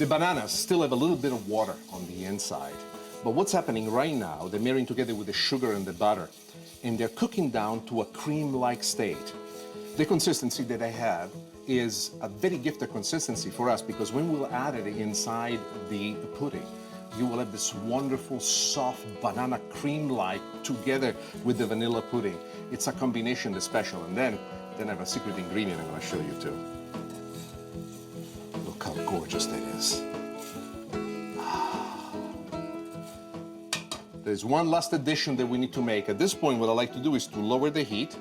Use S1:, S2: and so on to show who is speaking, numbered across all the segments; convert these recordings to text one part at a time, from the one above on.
S1: The bananas still have a little bit of water on the inside. But what's happening right now, they're marrying together with the sugar and the butter, and they're cooking down to a cream-like state. The consistency that I have is a very gifted consistency for us because when we'll add it inside the pudding, you will have this wonderful, soft banana cream-like together with the vanilla pudding. It's a combination that's special. And then I have a secret ingredient I'm going to show you too. Look how gorgeous that is. There's one last addition that we need to make. At this point, what I like to do is to lower the heat,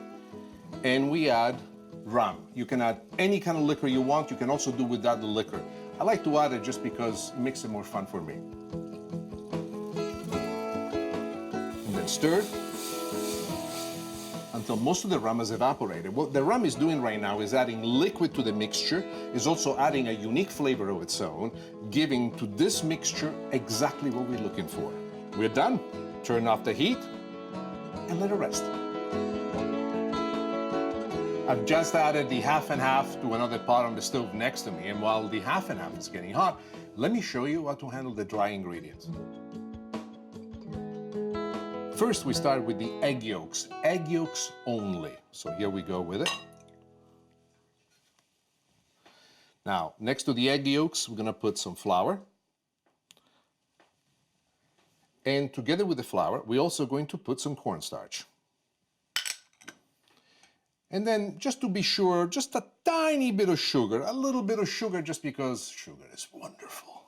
S1: and we add rum. You can add any kind of liquor you want. You can also do without the liquor. I like to add it just because it makes it more fun for me. And then stir until most of the rum has evaporated. What the rum is doing right now is adding liquid to the mixture, is also adding a unique flavor of its own, giving to this mixture exactly what we're looking for. We're done. Turn off the heat and let it rest. I've just added the half and half to another pot on the stove next to me, and while the half and half is getting hot, let me show you how to handle the dry ingredients. First, we start with the egg yolks only. So here we go with it. Now, next to the egg yolks, we're gonna put some flour. And together with the flour, we're also going to put some cornstarch. And then, just to be sure, just a tiny bit of sugar, a little bit of sugar just because sugar is wonderful.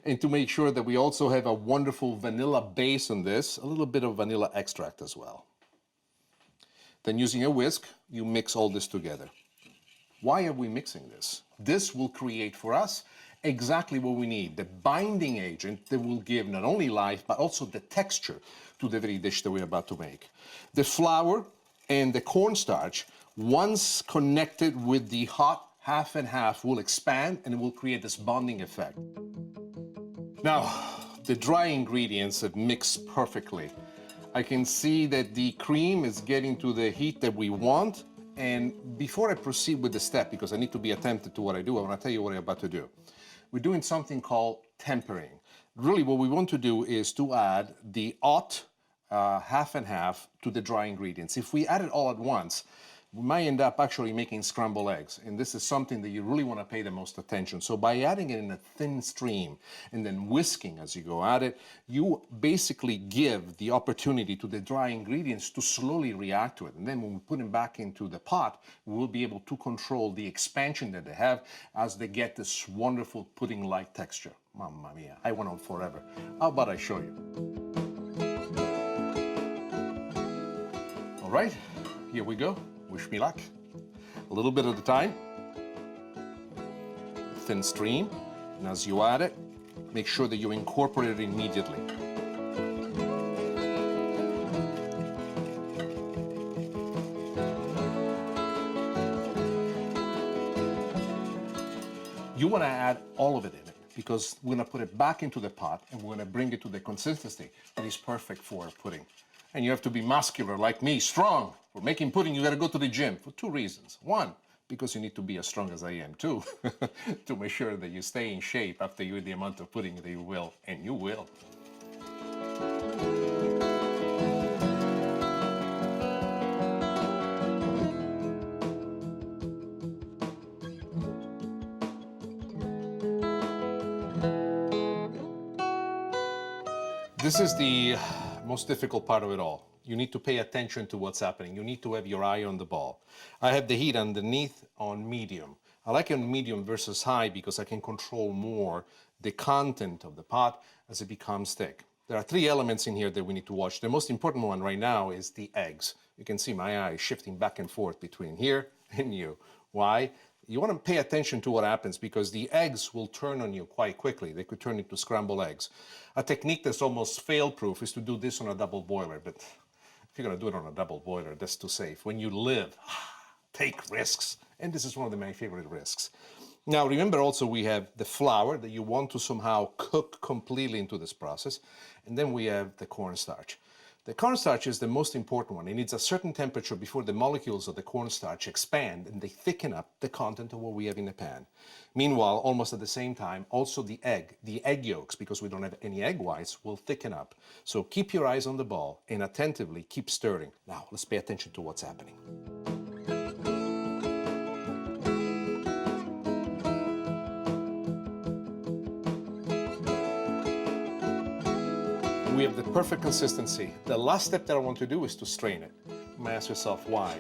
S1: And to make sure that we also have a wonderful vanilla base on this, a little bit of vanilla extract as well. Then using a whisk, you mix all this together. Why are we mixing this? This will create for us exactly what we need, the binding agent that will give not only life, but also the texture to the very dish that we're about to make. The flour and the cornstarch, once connected with the hot half and half, will expand and it will create this bonding effect. Now, the dry ingredients have mixed perfectly. I can see that the cream is getting to the heat that we want. And before I proceed with the step, because I need to be attentive to what I do, I want to tell you what I'm about to do. We're doing something called tempering. Really, what we want to do is to add the hot half and half to the dry ingredients. If we add it all at once, we might end up actually making scrambled eggs. And this is something that you really want to pay the most attention. So by adding it in a thin stream and then whisking as you go at it, you basically give the opportunity to the dry ingredients to slowly react to it. And then when we put them back into the pot, we'll be able to control the expansion that they have as they get this wonderful pudding-like texture. Mamma mia, I went on forever. How about I show you? All right, here we go. Wish me luck. A little bit at a time. Thin stream. And as you add it, make sure that you incorporate it immediately. You want to add all of it in it because we're going to put it back into the pot and we're going to bring it to the consistency that is perfect for pudding. And you have to be muscular like me, strong. For making pudding, you got to go to the gym for two reasons. One, because you need to be as strong as I am. Two, to make sure that you stay in shape after you eat the amount of pudding that you will, and you will. This is the most difficult part of it all. You need to pay attention to what's happening. You need to have your eye on the ball. I have the heat underneath on medium. I like it on medium versus high because I can control more the content of the pot as it becomes thick. There are three elements in here that we need to watch. The most important one right now is the eggs. You can see my eye shifting back and forth between here and you. Why? You want to pay attention to what happens because the eggs will turn on you quite quickly. They could turn into scrambled eggs. A technique that's almost fail-proof is to do this on a double boiler, but if you're going to do it on a double boiler, that's too safe. When you live, take risks. And this is one of my favorite risks. Now, remember also we have the flour that you want to somehow cook completely into this process. And then we have the cornstarch. The cornstarch is the most important one. It needs a certain temperature before the molecules of the cornstarch expand and they thicken up the content of what we have in the pan. Meanwhile, almost at the same time, also the egg yolks, because we don't have any egg whites, will thicken up. So keep your eyes on the ball and attentively keep stirring. Now, let's pay attention to what's happening. We have the perfect consistency. The last step that I want to do is to strain it. You might ask yourself why.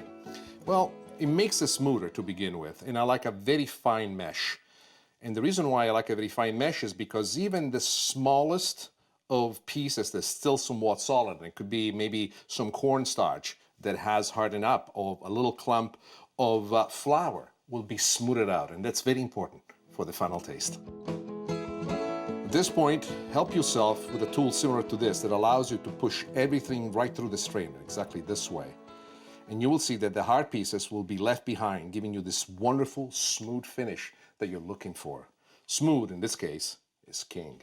S1: Well, it makes it smoother to begin with, and I like a very fine mesh. And the reason why I like a very fine mesh is because even the smallest of pieces that's still somewhat solid, and it could be maybe some cornstarch that has hardened up, or a little clump of flour, will be smoothed out, and that's very important for the final taste. At this point, help yourself with a tool similar to this that allows you to push everything right through the strainer, exactly this way. And you will see that the hard pieces will be left behind, giving you this wonderful, smooth finish that you're looking for. Smooth, in this case, is king.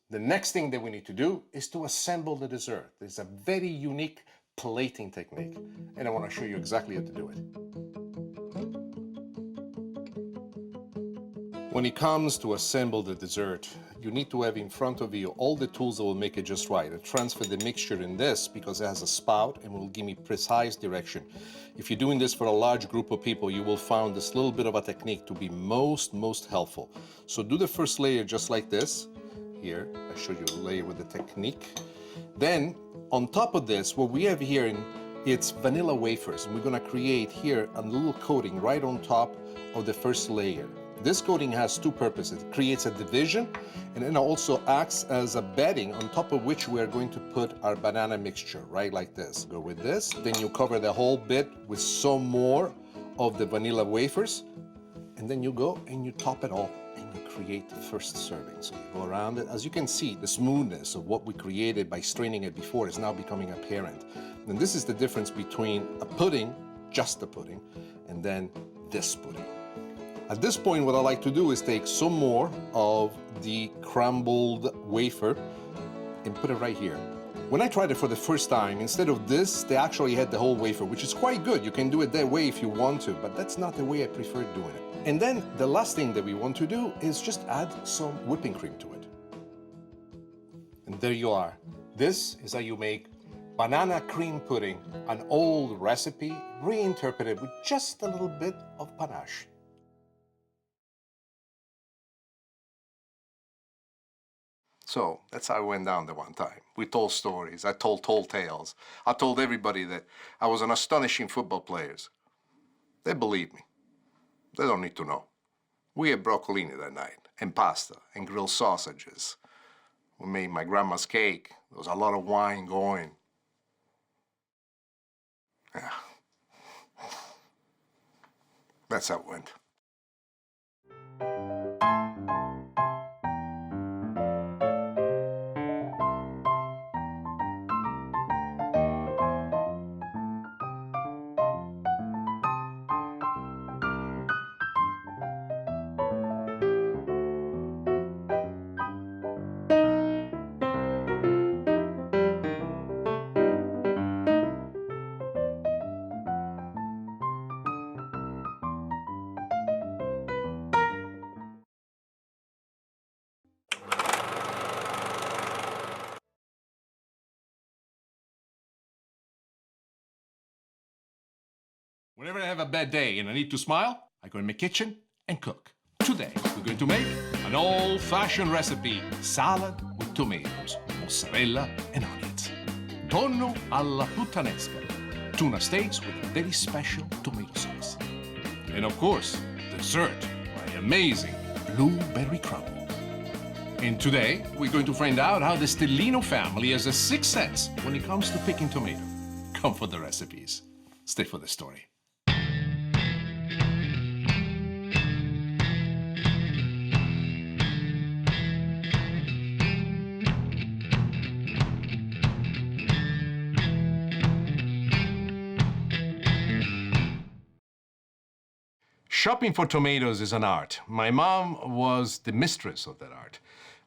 S1: The next thing that we need to do is to assemble the dessert. There's a very unique plating technique, and I want to show you exactly how to do it. When it comes to assemble the dessert, you need to have in front of you all the tools that will make it just right. I transfer the mixture in this because it has a spout and will give me precise direction. If you're doing this for a large group of people, you will find this little bit of a technique to be most helpful. So do the first layer just like this. Here, I showed you a layer with the technique. Then, on top of this, what we have here, it's vanilla wafers. And we're gonna create here a little coating right on top of the first layer. This coating has two purposes. It creates a division, and then also acts as a bedding on top of which we are going to put our banana mixture, right like this. Go with this, then you cover the whole bit with some more of the vanilla wafers, and then you go and you top it all and you create the first serving. So you go around it. As you can see, the smoothness of what we created by straining it before is now becoming apparent. And this is the difference between a pudding, just a pudding, and then this pudding. At this point, what I like to do is take some more of the crumbled wafer and put it right here. When I tried it for the first time, instead of this, they actually had the whole wafer, which is quite good. You can do it that way if you want to, but that's not the way I prefer doing it. And then the last thing that we want to do is just add some whipping cream to it. And there you are. This is how you make banana cream pudding, an old recipe reinterpreted with just a little bit of panache. So that's how I went down the one time. We told stories, I told tales. I told everybody that I was an astonishing football player. They believe me. They don't need to know. We had broccolini that night, and pasta, and grilled sausages. We made my grandma's cake. There was a lot of wine going. Yeah. That's how it went. Whenever I have a bad day and I need to smile, I go in my kitchen and cook. Today, we're going to make an old-fashioned recipe, salad with tomatoes, mozzarella, and onions. Tonno alla puttanesca, tuna steaks with a very special tomato sauce. And of course, dessert, my amazing blueberry crumble. And today, we're going to find out how the Stellino family has a sixth sense when it comes to picking tomato. Come for the recipes. Stay for the story. Shopping for tomatoes is an art. My mom was the mistress of that art.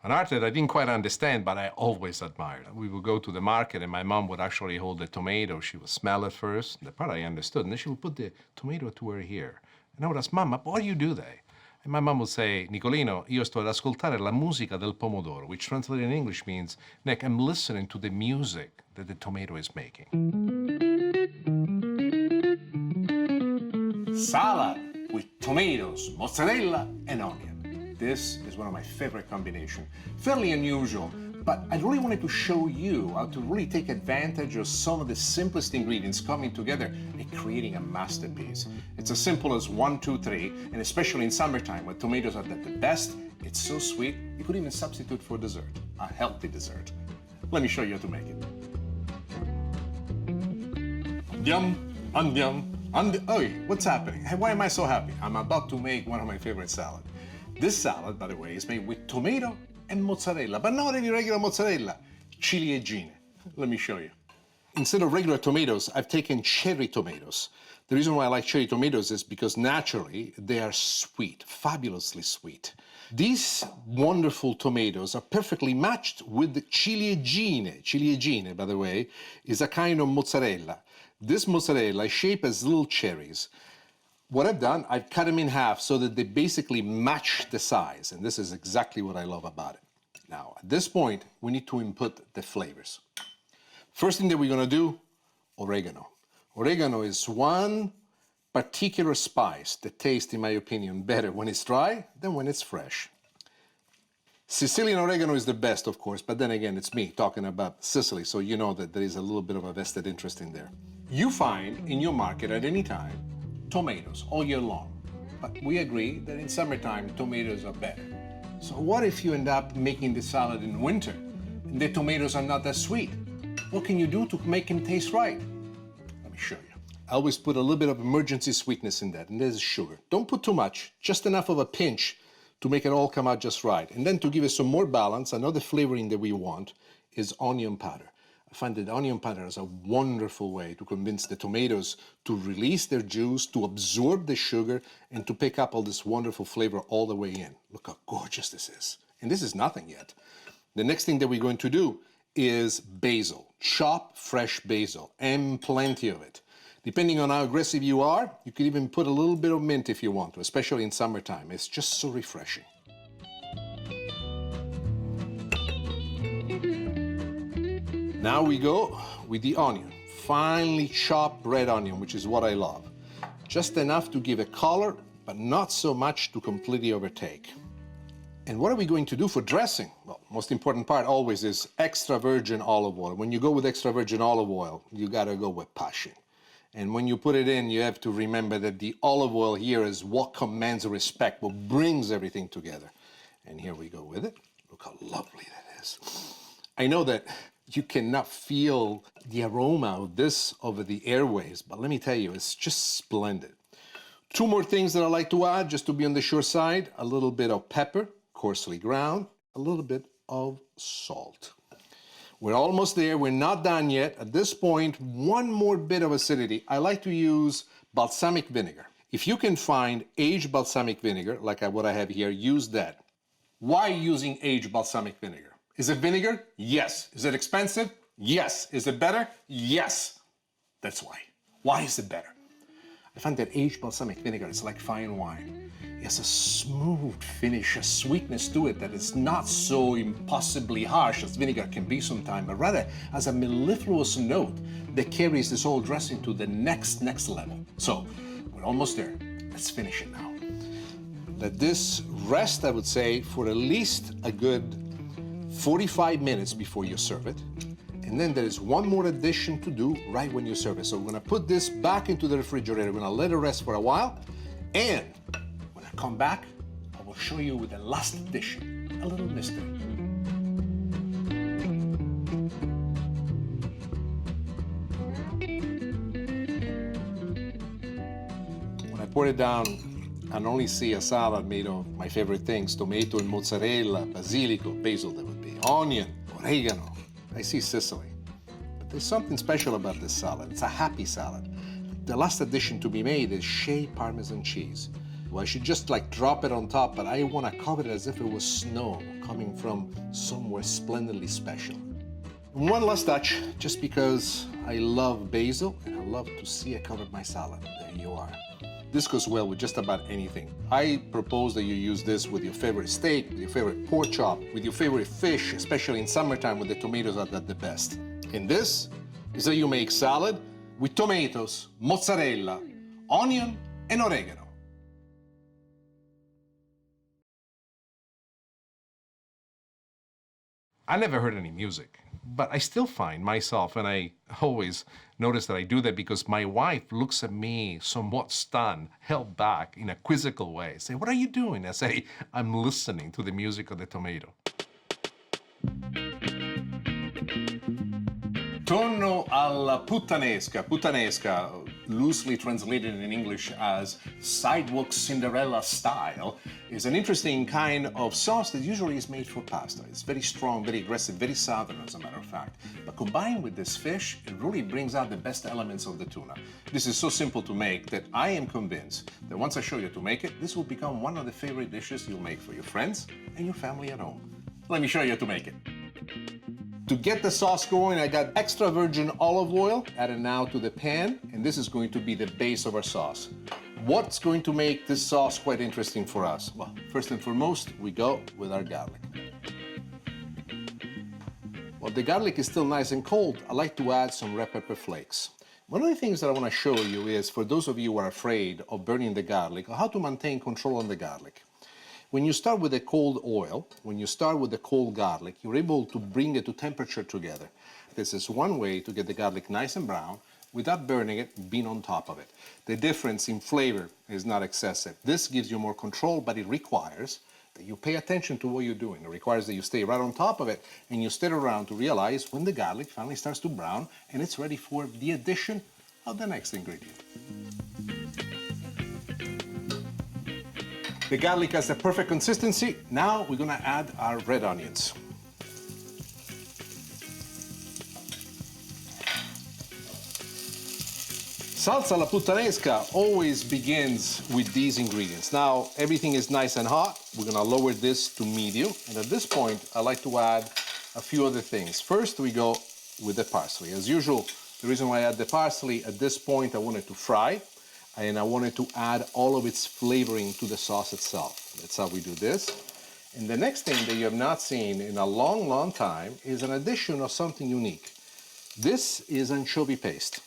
S1: An art that I didn't quite understand, but I always admired. We would go to the market and my mom would actually hold the tomato. She would smell it first, the part I understood, and then she would put the tomato to her ear. And I would ask, Mamma, why do you do that? And my mom would say, Nicolino, io sto ad ascoltare la musica del pomodoro, which translated in English means, Nick, I'm listening to the music that the tomato is making. Salad with tomatoes, mozzarella, and onion. This is one of my favorite combinations. Fairly unusual, but I really wanted to show you how to really take advantage of some of the simplest ingredients coming together and creating a masterpiece. It's as simple as 1, 2, 3, and especially in summertime when tomatoes are at the best, it's so sweet, you could even substitute for dessert, a healthy dessert. Let me show you how to make it. Oh, what's happening? Hey, why am I so happy? I'm about to make one of my favorite salads. This salad, by the way, is made with tomato and mozzarella, but not any regular mozzarella, ciliegine. Let me show you. Instead of regular tomatoes, I've taken cherry tomatoes. The reason why I like cherry tomatoes is because naturally they are sweet, fabulously sweet. These wonderful tomatoes are perfectly matched with the ciliegine. Ciliegine, by the way, is a kind of mozzarella. This mozzarella is shaped as little cherries. What I've done, I've cut them in half so that they basically match the size, and this is exactly what I love about it. Now, at this point, we need to input the flavors. First thing that we're gonna do, oregano. Oregano is one particular spice that tastes, in my opinion, better when it's dry than when it's fresh. Sicilian oregano is the best, of course, but then again, it's me talking about Sicily, so you know that there is a little bit of a vested interest in there. You find in your market at any time tomatoes all year long, but we agree that in summertime, tomatoes are better. So what if you end up making the salad in winter and the tomatoes are not that sweet? What can you do to make them taste right? Let me show you. I always put a little bit of emergency sweetness in that, and this is sugar. Don't put too much, just enough of a pinch to make it all come out just right. And then to give it some more balance, another flavoring that we want is onion powder. I find that onion powder is a wonderful way to convince the tomatoes to release their juice, to absorb the sugar, and to pick up all this wonderful flavor all the way in. Look how gorgeous this is. And this is nothing yet. The next thing that we're going to do is basil. Chop fresh basil, and plenty of it. Depending on how aggressive you are, you could even put a little bit of mint if you want to, especially in summertime. It's just so refreshing. Now we go with the onion. Finely chopped red onion, which is what I love. Just enough to give a color, but not so much to completely overtake. And what are we going to do for dressing? Well, most important part always is extra virgin olive oil. When you go with extra virgin olive oil, you gotta go with passion. And when you put it in, you have to remember that the olive oil here is what commands respect, what brings everything together. And here we go with it. Look how lovely that is. I know that you cannot feel the aroma of this over the airways, but let me tell you, it's just splendid. Two more things that I like to add, just to be on the sure side. A little bit of pepper, coarsely ground, a little bit of salt. We're almost there, we're not done yet. At this point, one more bit of acidity. I like to use balsamic vinegar. If you can find aged balsamic vinegar, like what I have here, use that. Why using aged balsamic vinegar? Is it vinegar? Yes. Is it expensive? Yes. Is it better? Yes. That's why. Why is it better? I find that aged balsamic vinegar is like fine wine. It has a smooth finish, a sweetness to it that is not so impossibly harsh as vinegar can be sometimes, but rather has a mellifluous note that carries this whole dressing to the next level. So, we're almost there. Let's finish it now. Let this rest, I would say, for at least a good 45 minutes before you serve it. And then there is one more addition to do right when you serve it. So we're gonna put this back into the refrigerator. We're gonna let it rest for a while. And when I come back, I will show you with the last addition, a little mystery. When I pour it down, I only see a salad made of my favorite things, tomato and mozzarella, basilico, basil that would be, onion, oregano. I see Sicily. But there's something special about this salad. It's a happy salad. The last addition to be made is shaved Parmesan cheese. Well, I should just like drop it on top, but I want to cover it as if it was snow coming from somewhere splendidly special. And one last touch, just because I love basil and I love to see it cover my salad. There you are. This goes well with just about anything. I propose that you use this with your favorite steak, with your favorite pork chop, with your favorite fish, especially in summertime when the tomatoes are at the best. And this is how you make salad with tomatoes, mozzarella, onion, and oregano. I never heard any music, but I still find myself, and I always notice that I do that because my wife looks at me somewhat stunned, held back in a quizzical way. Say, what are you doing? I say, I'm listening to the music of the tomato. Torno alla puttanesca. Puttanesca, loosely translated in English as sidewalk Cinderella style, is an interesting kind of sauce that usually is made for pasta. It's very strong, very aggressive, very southern, as a matter of fact. But combined with this fish, it really brings out the best elements of the tuna. This is so simple to make that I am convinced that once I show you to make it, this will become one of the favorite dishes you'll make for your friends and your family at home. Let me show you how to make it. To get the sauce going, I got extra virgin olive oil added now to the pan, and this is going to be the base of our sauce. What's going to make this sauce quite interesting for us? Well, first and foremost, we go with our garlic. While the garlic is still nice and cold, I like to add some red pepper flakes. One of the things that I want to show you is, for those of you who are afraid of burning the garlic, how to maintain control on the garlic. When you start with a cold oil, when you start with the cold garlic, you're able to bring it to temperature together. This is one way to get the garlic nice and brown without burning it, being on top of it. The difference in flavor is not excessive. This gives you more control, but it requires that you pay attention to what you're doing. It requires that you stay right on top of it and you stay around to realize when the garlic finally starts to brown and it's ready for the addition of the next ingredient. The garlic has the perfect consistency. Now we're gonna add our red onions. Salsa alla puttanesca always begins with these ingredients. Now everything is nice and hot. We're gonna lower this to medium. And at this point, I like to add a few other things. First, we go with the parsley. As usual, the reason why I add the parsley at this point, I want it to fry. And I wanted to add all of its flavoring to the sauce itself. That's how we do this. And the next thing that you have not seen in a long, long time is an addition of something unique. This is anchovy paste.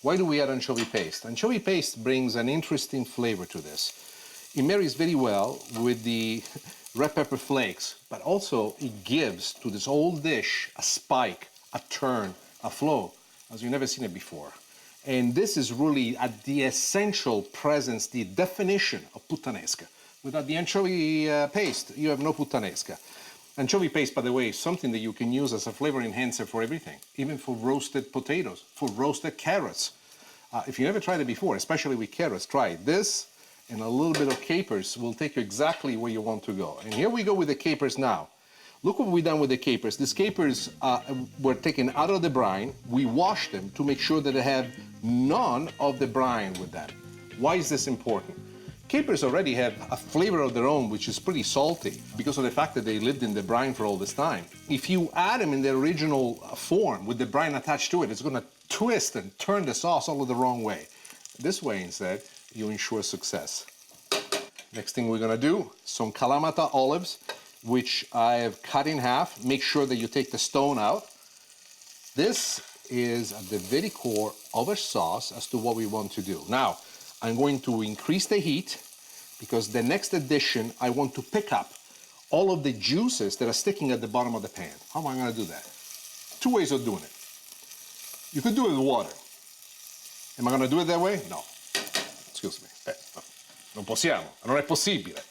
S1: Why do we add anchovy paste? Anchovy paste brings an interesting flavor to this. It marries very well with the red pepper flakes, but also it gives to this whole dish a spike, a turn, a flow, as you've never seen it before. And this is really at the essential presence, the definition of puttanesca. Without the anchovy paste, you have no puttanesca. Anchovy paste, by the way, is something that you can use as a flavor enhancer for everything, even for roasted potatoes, for roasted carrots. If you never tried it before, especially with carrots, try it. This and a little bit of capers will take you exactly where you want to go. And here we go with the capers now. Look what we've done with the capers. These capers were taken out of the brine. We washed them to make sure that they have none of the brine with them. Why is this important? Capers already have a flavor of their own, which is pretty salty because of the fact that they lived in the brine for all this time. If you add them in their original form with the brine attached to it, it's gonna twist and turn the sauce all the wrong way. This way instead, you ensure success. Next thing we're gonna do, some Kalamata olives, which I have cut in half. Make sure that you take the stone out. This is at the very core of our sauce as to what we want to do. Now, I'm going to increase the heat because the next addition, I want to pick up all of the juices that are sticking at the bottom of the pan. How am I gonna do that? Two ways of doing it. You could do it with water. Am I gonna do it that way? No. Excuse me. No. Non possiamo. Non è possibile.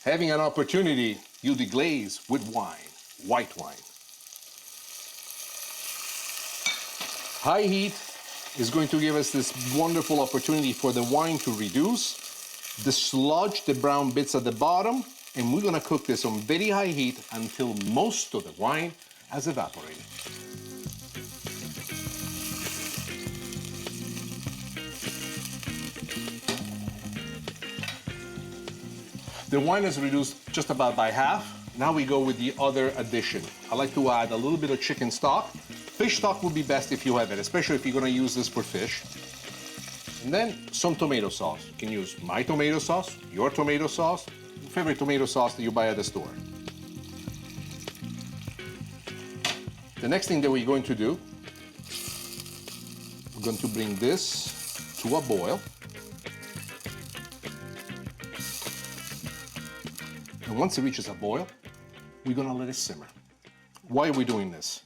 S1: Having an opportunity, you deglaze with wine, white wine. High heat is going to give us this wonderful opportunity for the wine to reduce, dislodge the brown bits at the bottom, and we're gonna cook this on very high heat until most of the wine has evaporated. The wine is reduced just about by half. Now we go with the other addition. I like to add a little bit of chicken stock. Fish stock would be best if you have it, especially if you're gonna use this for fish. And then some tomato sauce. You can use my tomato sauce, your tomato sauce, your favorite tomato sauce that you buy at the store. The next thing that we're going to do, we're going to bring this to a boil. And once it reaches a boil, we're gonna let it simmer. Why are we doing this?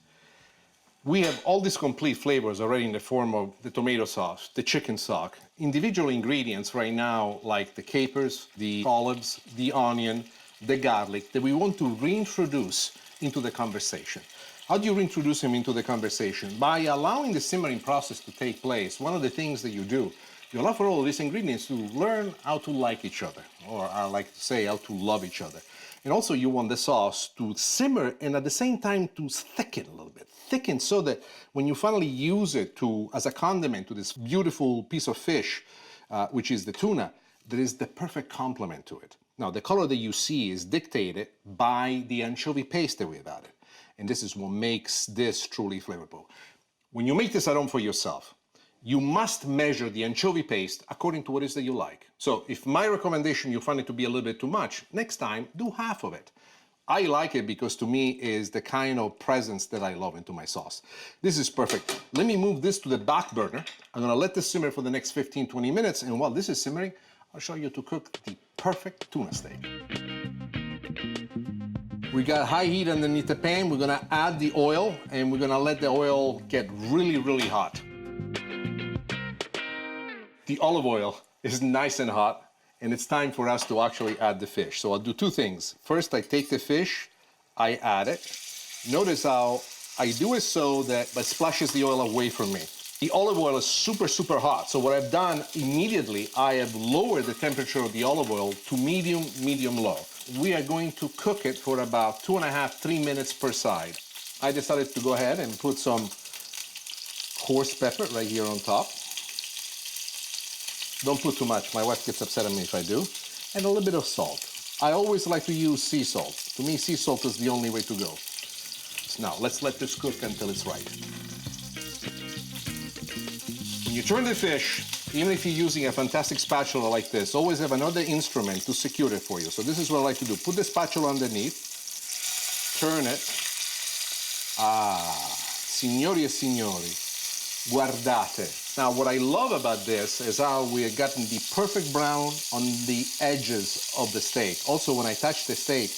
S1: We have all these complete flavors already in the form of the tomato sauce, the chicken stock, individual ingredients right now like the capers, the olives, the onion, the garlic that we want to reintroduce into the conversation. How do you reintroduce them into the conversation? By allowing the simmering process to take place. One of the things that you do, you allow for all these ingredients to learn how to like each other, or I like to say how to love each other. And also you want the sauce to simmer and at the same time to thicken a little bit. Thicken so that when you finally use it as a condiment to this beautiful piece of fish, which is the tuna, there is the perfect complement to it. Now the color that you see is dictated by the anchovy paste that we've added. And this is what makes this truly flavorful. When you make this at home for yourself, you must measure the anchovy paste according to what it is that you like. So if my recommendation you find it to be a little bit too much, next time do half of it. I like it because to me is the kind of presence that I love into my sauce. This is perfect. Let me move this to the back burner. I'm gonna let this simmer for the next 15-20 minutes, and while this is simmering, I'll show you to cook the perfect tuna steak. We got high heat underneath the pan. We're gonna add the oil and we're gonna let the oil get really, really hot. The olive oil is nice and hot and it's time for us to actually add the fish. So I'll do two things. First, I take the fish, I add it. Notice how I do it so that it splashes the oil away from me. The olive oil is super, super hot. So what I've done immediately, I have lowered the temperature of the olive oil to medium, medium-low. We are going to cook it for about 2.5–3 minutes per side. I decided to go ahead and put some horse pepper right here on top. Don't put too much, my wife gets upset at me if I do. And a little bit of salt. I always like to use sea salt. To me, sea salt is the only way to go. So now, let's let this cook until it's right. When you turn the fish, even if you're using a fantastic spatula like this, always have another instrument to secure it for you. So this is what I like to do. Put the spatula underneath, turn it. Ah, signori e signori, guardate. Now, what I love about this is how we have gotten the perfect brown on the edges of the steak. Also, when I touch the steak,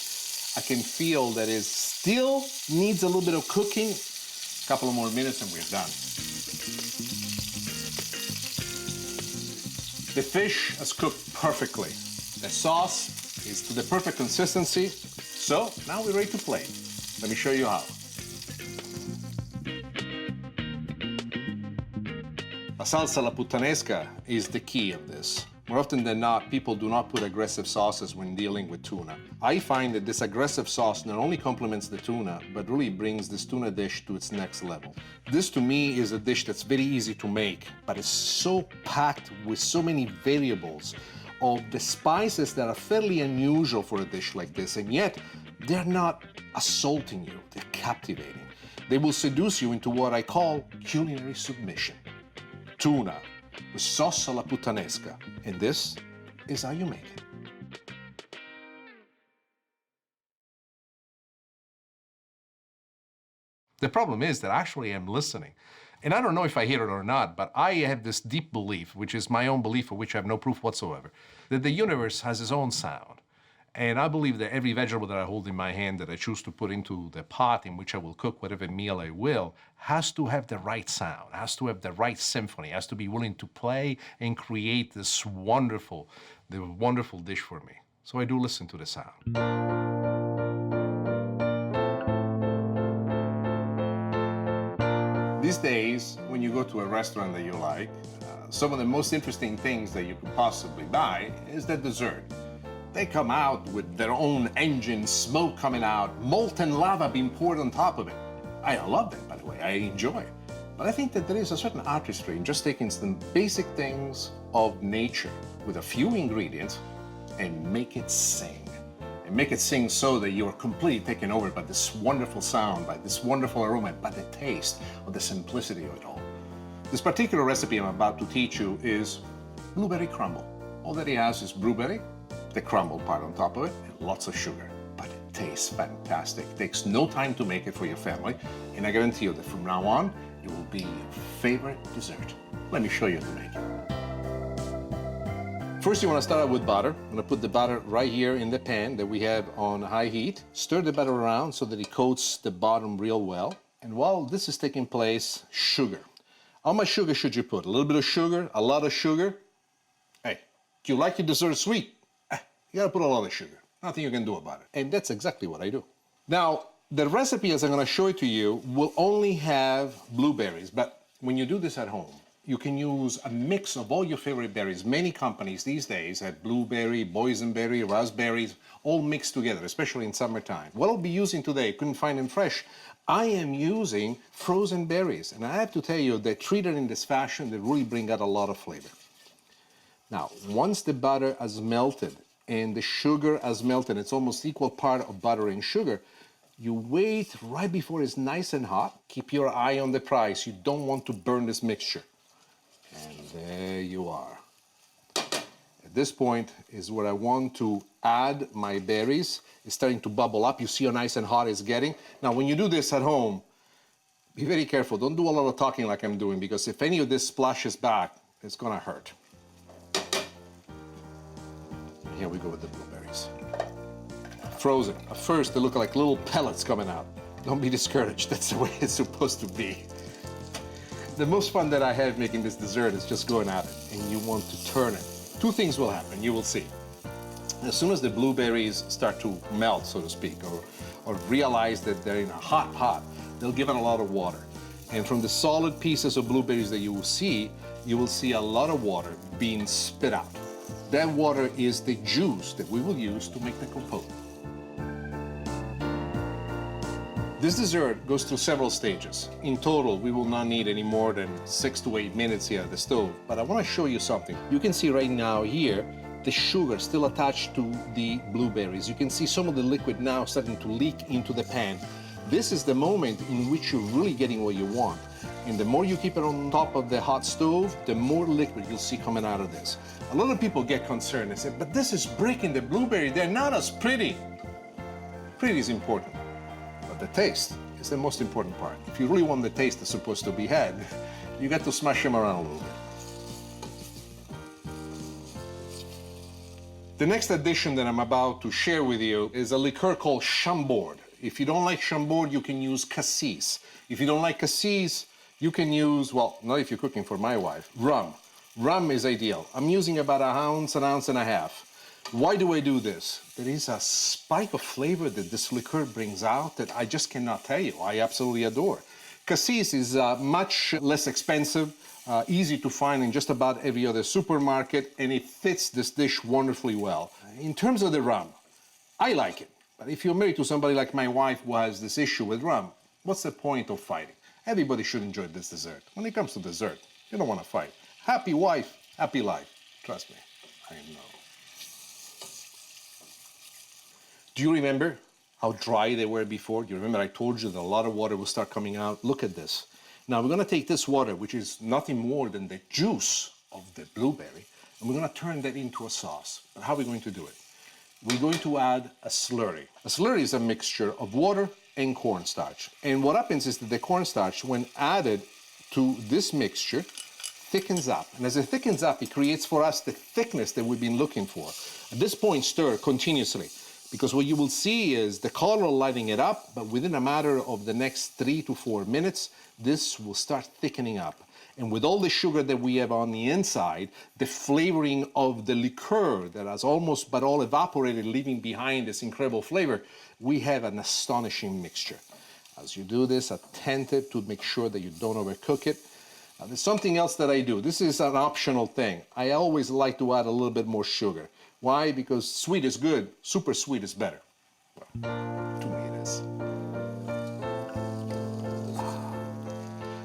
S1: I can feel that it still needs a little bit of cooking. A couple of more minutes and we're done. The fish has cooked perfectly. The sauce is to the perfect consistency. So now we're ready to plate. Let me show you how. La salsa alla puttanesca is the key of this. More often than not, people do not put aggressive sauces when dealing with tuna. I find that this aggressive sauce not only complements the tuna, but really brings this tuna dish to its next level. This to me is a dish that's very easy to make, but it's so packed with so many variables of the spices that are fairly unusual for a dish like this, and yet they're not assaulting you, they're captivating. They will seduce you into what I call culinary submission. Tuna with sauce alla puttanesca, and this is how you make it. The problem is that actually I'm listening. And I don't know if I hear it or not, but I have this deep belief, which is my own belief for which I have no proof whatsoever, that the universe has its own sound. And I believe that every vegetable that I hold in my hand that I choose to put into the pot in which I will cook whatever meal I will has to have the right sound, has to have the right symphony, has to be willing to play and create this wonderful dish for me. So I do listen to the sound. These days, when you go to a restaurant that you like, some of the most interesting things that you could possibly buy is the dessert. They come out with their own engine, smoke coming out, molten lava being poured on top of it. I love that, by the way. I enjoy it. But I think that there is a certain artistry in just taking some basic things of nature with a few ingredients and make it sing. And make it sing so that you are completely taken over by this wonderful sound, by this wonderful aroma, by the taste, of the simplicity of it all. This particular recipe I'm about to teach you is blueberry crumble. All that it has is blueberry, the crumble part on top of it, and lots of sugar. But it tastes fantastic. It takes no time to make it for your family, and I guarantee you that from now on, it will be your favorite dessert. Let me show you how to make it. First, you want to start out with butter. I'm going to put the butter right here in the pan that we have on high heat. Stir the butter around so that it coats the bottom real well. And while this is taking place, sugar. How much sugar should you put? A little bit of sugar? A lot of sugar? Hey, do you like your dessert sweet? You gotta put a lot of sugar. Nothing you can do about it. And that's exactly what I do. Now, the recipe, as I'm gonna show it to you, will only have blueberries. But when you do this at home, you can use a mix of all your favorite berries. Many companies these days have blueberry, boysenberry, raspberries, all mixed together, especially in summertime. What I'll be using today, couldn't find them fresh, I am using frozen berries. And I have to tell you that treated in this fashion, they really bring out a lot of flavor. Now, once the butter has melted and the sugar has melted, it's almost equal part of butter and sugar, you wait right before it's nice and hot. Keep your eye on the price. You don't want to burn this mixture. And there you are. At this point is where I want to add my berries. It's starting to bubble up. You see how nice and hot it's getting. Now, when you do this at home, be very careful. Don't do a lot of talking like I'm doing, because if any of this splashes back, it's gonna hurt. Here we go with the blueberries. Frozen. At first, they look like little pellets coming out. Don't be discouraged. That's the way it's supposed to be. The most fun that I have making this dessert is just going at it, and you want to turn it. Two things will happen, you will see. As soon as the blueberries start to melt, so to speak, or realize that they're in a hot pot, they'll give it a lot of water. And from the solid pieces of blueberries that you will see a lot of water being spit out. That water is the juice that we will use to make the compote. This dessert goes through several stages. In total, we will not need any more than 6 to 8 minutes here at the stove, but I want to show you something. You can see right now here, the sugar still attached to the blueberries. You can see some of the liquid now starting to leak into the pan. This is the moment in which you're really getting what you want. And the more you keep it on top of the hot stove, the more liquid you'll see coming out of this. A lot of people get concerned. They say, but this is breaking the blueberry. They're not as pretty. Pretty is important. The taste is the most important part. If you really want the taste that's supposed to be had, you got to smash them around a little bit. The next addition that I'm about to share with you is a liqueur called Chambord. If you don't like Chambord, you can use cassis. If you don't like cassis, you can use, well, not if you're cooking for my wife, rum. Rum is ideal. I'm using about an ounce and a half. Why do I do this? There is a spike of flavor that this liqueur brings out that I just cannot tell you. I absolutely adore. Cassis is much less expensive, easy to find in just about every other supermarket, and it fits this dish wonderfully well. In terms of the rum, I like it. But if you're married to somebody like my wife who has this issue with rum, what's the point of fighting? Everybody should enjoy this dessert. When it comes to dessert, you don't want to fight. Happy wife, happy life. Trust me, I know. Do you remember how dry they were before? Do you remember I told you that a lot of water will start coming out? Look at this. Now we're going to take this water, which is nothing more than the juice of the blueberry, and we're going to turn that into a sauce. But how are we going to do it? We're going to add a slurry. A slurry is a mixture of water and cornstarch. And what happens is that the cornstarch, when added to this mixture, thickens up. And as it thickens up, it creates for us the thickness that we've been looking for. At this point, stir continuously. Because what you will see is the color lighting it up, but within a matter of the next 3 to 4 minutes, this will start thickening up. And with all the sugar that we have on the inside, the flavoring of the liqueur that has almost but all evaporated, leaving behind this incredible flavor, we have an astonishing mixture. As you do this, attentive to make sure that you don't overcook it. There's something else that I do. This is an optional thing. I always like to add a little bit more sugar. Why? Because sweet is good, super sweet is better. Well, to me it is.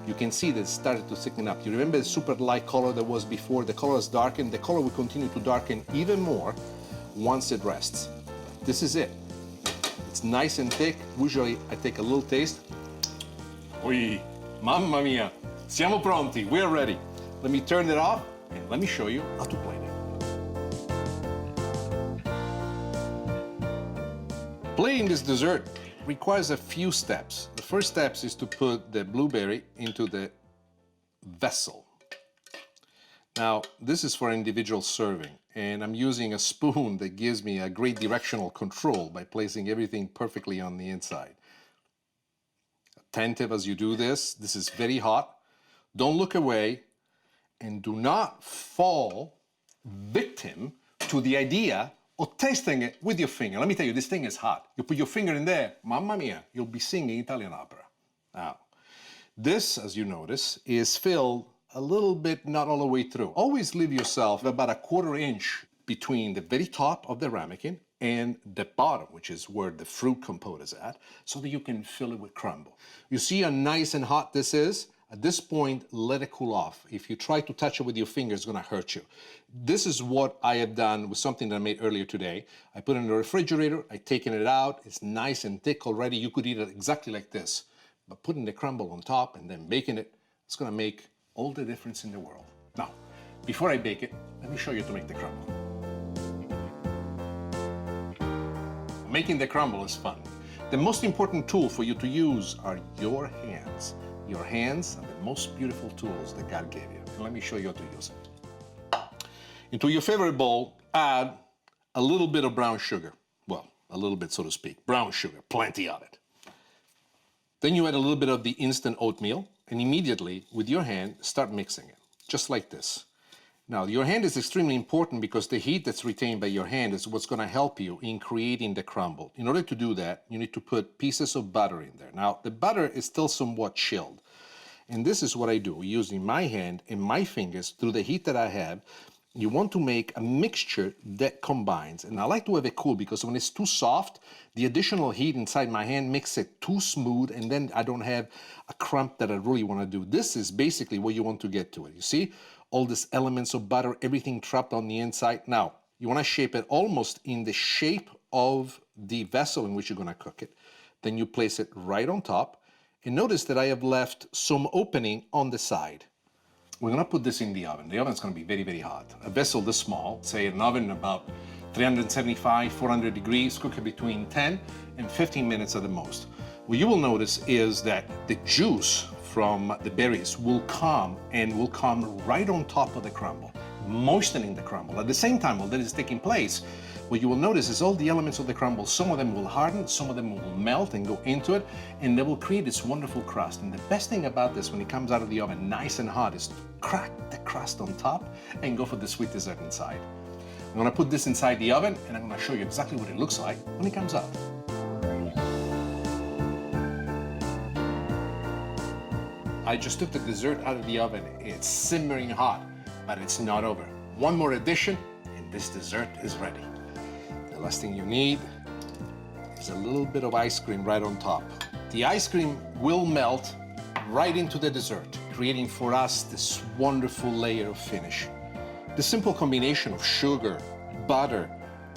S1: You can see that it started to thicken up. You remember the super light color that was before? The color has darkened. The color will continue to darken even more once it rests. This is it. It's nice and thick. Usually I take a little taste. Oi, mamma mia. Siamo pronti, we're ready. Let me turn it off and let me show you how to plate it. Plating this dessert requires a few steps. The first step is to put the blueberry into the vessel. Now, this is for individual serving, and I'm using a spoon that gives me a great directional control by placing everything perfectly on the inside. Attentive as you do this. This is very hot. Don't look away, and do not fall victim to the idea of tasting it with your finger. Let me tell you, this thing is hot. You put your finger in there, mamma mia, you'll be singing Italian opera. Now, this, as you notice, is filled a little bit, not all the way through. Always leave yourself about a 1/4 inch between the very top of the ramekin and the bottom, which is where the fruit compote is at, so that you can fill it with crumble. You see how nice and hot this is? At this point, let it cool off. If you try to touch it with your finger, it's gonna hurt you. This is what I have done with something that I made earlier today. I put it in the refrigerator, I've taken it out, it's nice and thick already. You could eat it exactly like this, but putting the crumble on top and then baking it, it's gonna make all the difference in the world. Now, before I bake it, let me show you to make the crumble. Making the crumble is fun. The most important tool for you to use are your hands. Your hands are the most beautiful tools that God gave you. And let me show you how to use it. Into your favorite bowl, add a little bit of brown sugar. Well, a little bit, so to speak. Brown sugar, plenty of it. Then you add a little bit of the instant oatmeal, and immediately, with your hand, start mixing it, just like this. Now, your hand is extremely important because the heat that's retained by your hand is what's going to help you in creating the crumble. In order to do that, you need to put pieces of butter in there. Now, the butter is still somewhat chilled. And this is what I do, using my hand and my fingers through the heat that I have. You want to make a mixture that combines. And I like to have it cool because when it's too soft, the additional heat inside my hand makes it too smooth, and then I don't have a crumb that I really want to do. This is basically what you want to get to it. You see? All these elements of butter, everything trapped on the inside. Now, you want to shape it almost in the shape of the vessel in which you're going to cook it. Then you place it right on top. And notice that I have left some opening on the side. We're going to put this in the oven. The oven's going to be very, very hot. A vessel this small, say an oven about 375, 400 degrees, cook it between 10 and 15 minutes at the most. What you will notice is that the juice from the berries will come right on top of the crumble, moistening the crumble. At the same time, while that is taking place, what you will notice is all the elements of the crumble, some of them will harden, some of them will melt and go into it, and they will create this wonderful crust. And the best thing about this, when it comes out of the oven nice and hot, is to crack the crust on top and go for the sweet dessert inside. I'm gonna put this inside the oven, and I'm gonna show you exactly what it looks like when it comes out. I just took the dessert out of the oven. It's simmering hot, but it's not over. One more addition, and this dessert is ready. The last thing you need is a little bit of ice cream right on top. The ice cream will melt right into the dessert, creating for us this wonderful layer of finish. The simple combination of sugar, butter,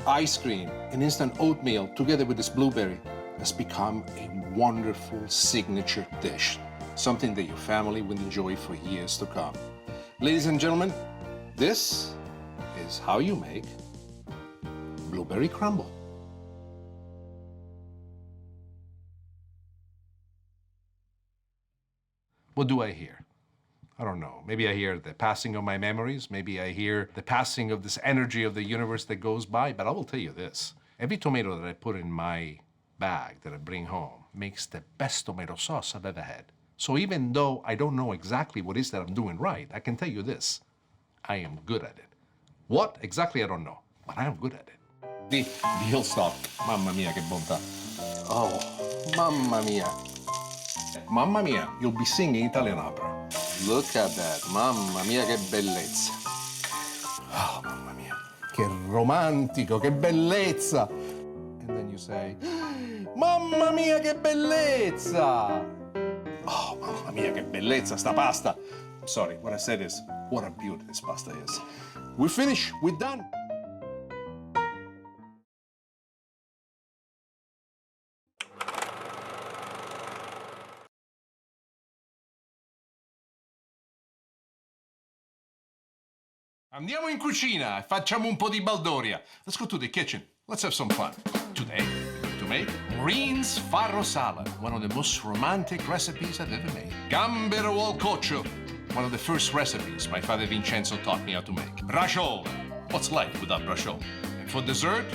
S1: ice cream, and instant oatmeal together with this blueberry has become a wonderful signature dish, something that your family will enjoy for years to come. Ladies and gentlemen, this is how you make blueberry crumble. What do I hear? I don't know. Maybe I hear the passing of my memories. Maybe I hear the passing of this energy of the universe that goes by. But I will tell you this. Every tomato that I put in my bag that I bring home makes the best tomato sauce I've ever had. So even though I don't know exactly what it is that I'm doing right, I can tell you this. I am good at it. What exactly, I don't know. But I am good at it. The heel stop. Mamma mia, che bontà. Oh, mamma mia. Mamma mia, you'll be singing Italian opera. Look at that. Mamma mia, che bellezza. Oh, mamma mia. Che romantico, che bellezza. And then you say, mamma mia, che bellezza. Oh, mamma mia, che bellezza, sta pasta. Sorry, what I said is, what a beauty this pasta is. We're finished, we're done. Andiamo in cucina e facciamo un po' di baldoria. Let's go to the kitchen. Let's have some fun. Today, we're going to make Maureen's farro salad, one of the most romantic recipes I've ever made. Gambero al coccio, one of the first recipes my father Vincenzo taught me how to make. Braciole, what's life without braciole? And for dessert,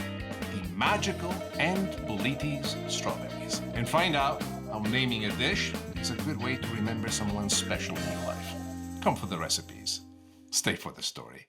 S1: the magical and Boliti's strawberries. And find out how naming a dish is a good way to remember someone special in your life. Come for the recipes. Stay for the story.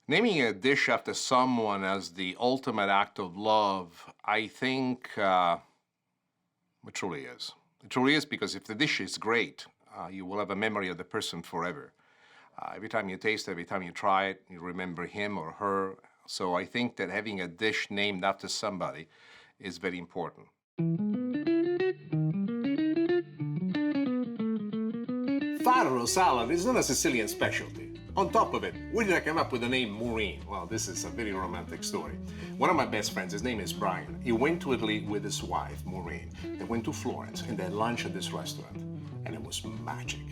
S1: Naming a dish after someone as the ultimate act of love, I think it truly is. It truly is, because if the dish is great, you will have a memory of the person forever. Every time you taste it, every time you try it, you remember him or her. So I think that having a dish named after somebody is very important. Farro salad is not a Sicilian specialty. On top of it, where did I come up with the name Maureen? Well, this is a very romantic story. One of my best friends, his name is Brian. He went to Italy with his wife, Maureen. They went to Florence and they had lunch at this restaurant. And it was magic.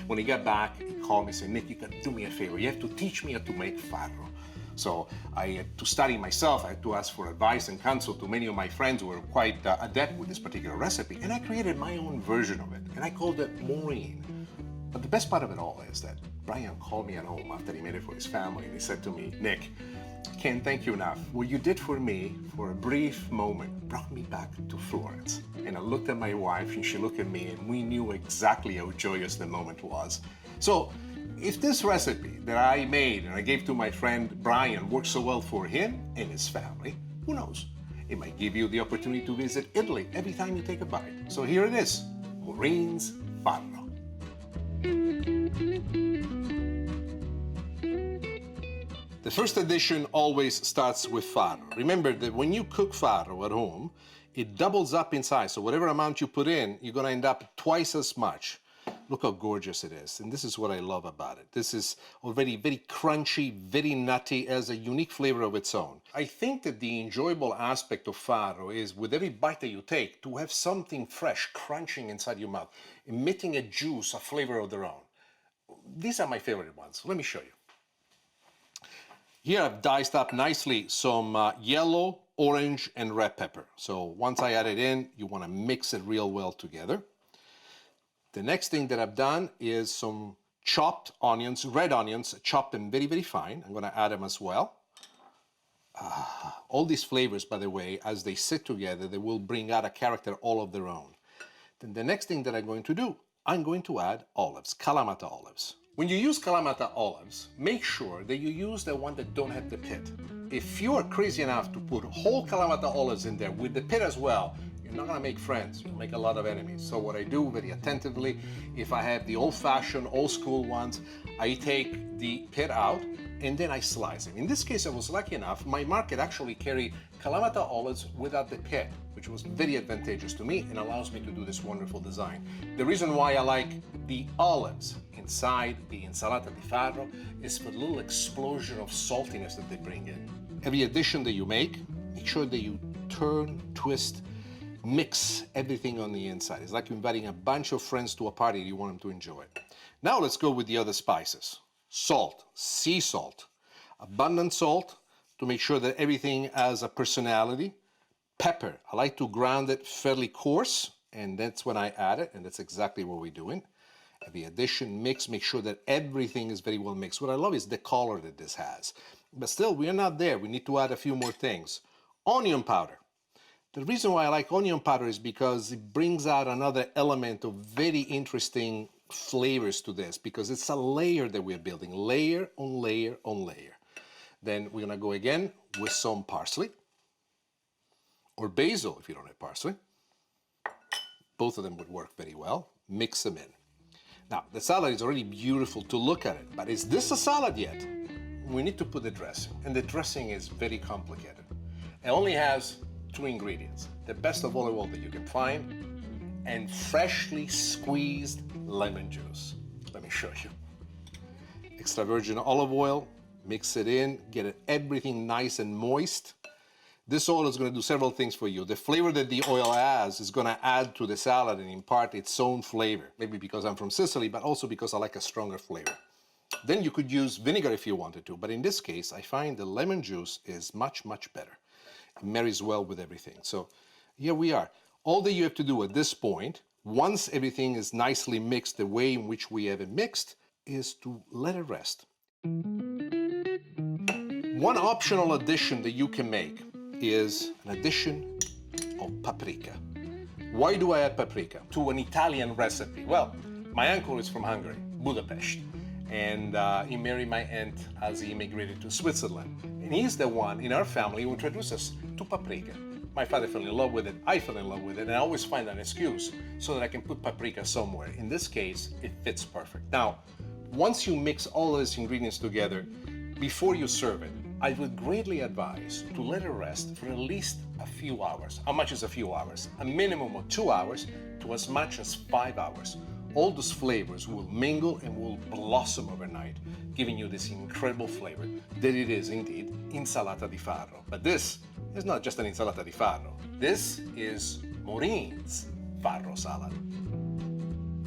S1: When he got back, he called me and said, Nick, you gotta do me a favor. You have to teach me how to make farro. So I had to study myself. I had to ask for advice and counsel to many of my friends who were quite adept with this particular recipe. And I created my own version of it. And I called it Maureen. But the best part of it all is that Brian called me at home after he made it for his family, and he said to me, Nick, I can't thank you enough. What you did for me, for a brief moment, brought me back to Florence. And I looked at my wife, and she looked at me, and we knew exactly how joyous the moment was. So if this recipe that I made and I gave to my friend Brian works so well for him and his family, who knows? It might give you the opportunity to visit Italy every time you take a bite. So here it is, Maureen's farro. The first edition always starts with farro. Remember that when you cook farro at home, it doubles up in size. So whatever amount you put in, you're going to end up twice as much. Look how gorgeous it is. And this is what I love about it. This is already very crunchy, very nutty, has a unique flavor of its own. I think that the enjoyable aspect of farro is with every bite that you take to have something fresh crunching inside your mouth, emitting a juice, a flavor of their own. These are my favorite ones. Let me show you. Here I've diced up nicely some yellow, orange, and red pepper. So once I add it in, you want to mix it real well together. The next thing that I've done is some chopped onions, red onions, chopped them very, very fine. I'm going to add them as well. All these flavors, by the way, as they sit together, they will bring out a character all of their own. Then the next thing that I'm going to do, I'm going to add olives, Kalamata olives. When you use Kalamata olives, make sure that you use the one that don't have the pit. If you are crazy enough to put whole Kalamata olives in there with the pit as well, you're not gonna make friends, you'll make a lot of enemies. So what I do very attentively, if I have the old-fashioned, old-school ones, I take the pit out and then I slice them. In this case, I was lucky enough, my market actually carried Kalamata olives without the pit, which was very advantageous to me and allows me to do this wonderful design. The reason why I like the olives inside the insalata di farro is for the little explosion of saltiness that they bring in. Every addition that you make sure that you turn, twist, mix everything on the inside. It's like inviting a bunch of friends to a party you want them to enjoy. Now let's go with the other spices. Salt, sea salt, abundant salt to make sure that everything has a personality. Pepper, I like to ground it fairly coarse, and that's when I add it, and that's exactly what we're doing. The addition mix, make sure that everything is very well mixed. What I love is the color that this has. But still, we are not there. We need to add a few more things. Onion powder. The reason why I like onion powder is because it brings out another element of very interesting flavors to this, because it's a layer that we're building, layer on layer on layer. Then we're gonna go again with some parsley, or basil if you don't have parsley. Both of them would work very well. Mix them in. Now, the salad is already beautiful to look at it, but is this a salad yet? We need to put the dressing, and the dressing is very complicated. It only has 2 ingredients: the best of olive oil that you can find, and freshly squeezed lemon juice. Let me show you. extra virgin olive oil, mix it in, get everything nice and moist. This oil is going to do several things for you. The flavor that the oil has is going to add to the salad and impart its own flavor. Maybe because I'm from Sicily, but also because I like a stronger flavor. Then you could use vinegar if you wanted to, but in this case, I find the lemon juice is much, much better. It marries well with everything. So here we are. All that you have to do at this point, once everything is nicely mixed the way in which we have it mixed, is to let it rest. One optional addition that you can make is an addition of paprika. Why do I add paprika to an Italian recipe? Well, my uncle is from Hungary, Budapest, and he married my aunt as he immigrated to Switzerland. And he's the one in our family who introduced us to paprika. My father fell in love with it, I fell in love with it, and I always find an excuse so that I can put paprika somewhere. In this case, it fits perfect. Now, once you mix all of these ingredients together, before you serve it, I would greatly advise to let it rest for at least a few hours. How much is a few hours? A minimum of 2 hours to as much as 5 hours. All those flavors will mingle and will blossom overnight, giving you this incredible flavor that it is indeed insalata di farro. But this is not just an insalata di farro. This is Maureen's farro salad.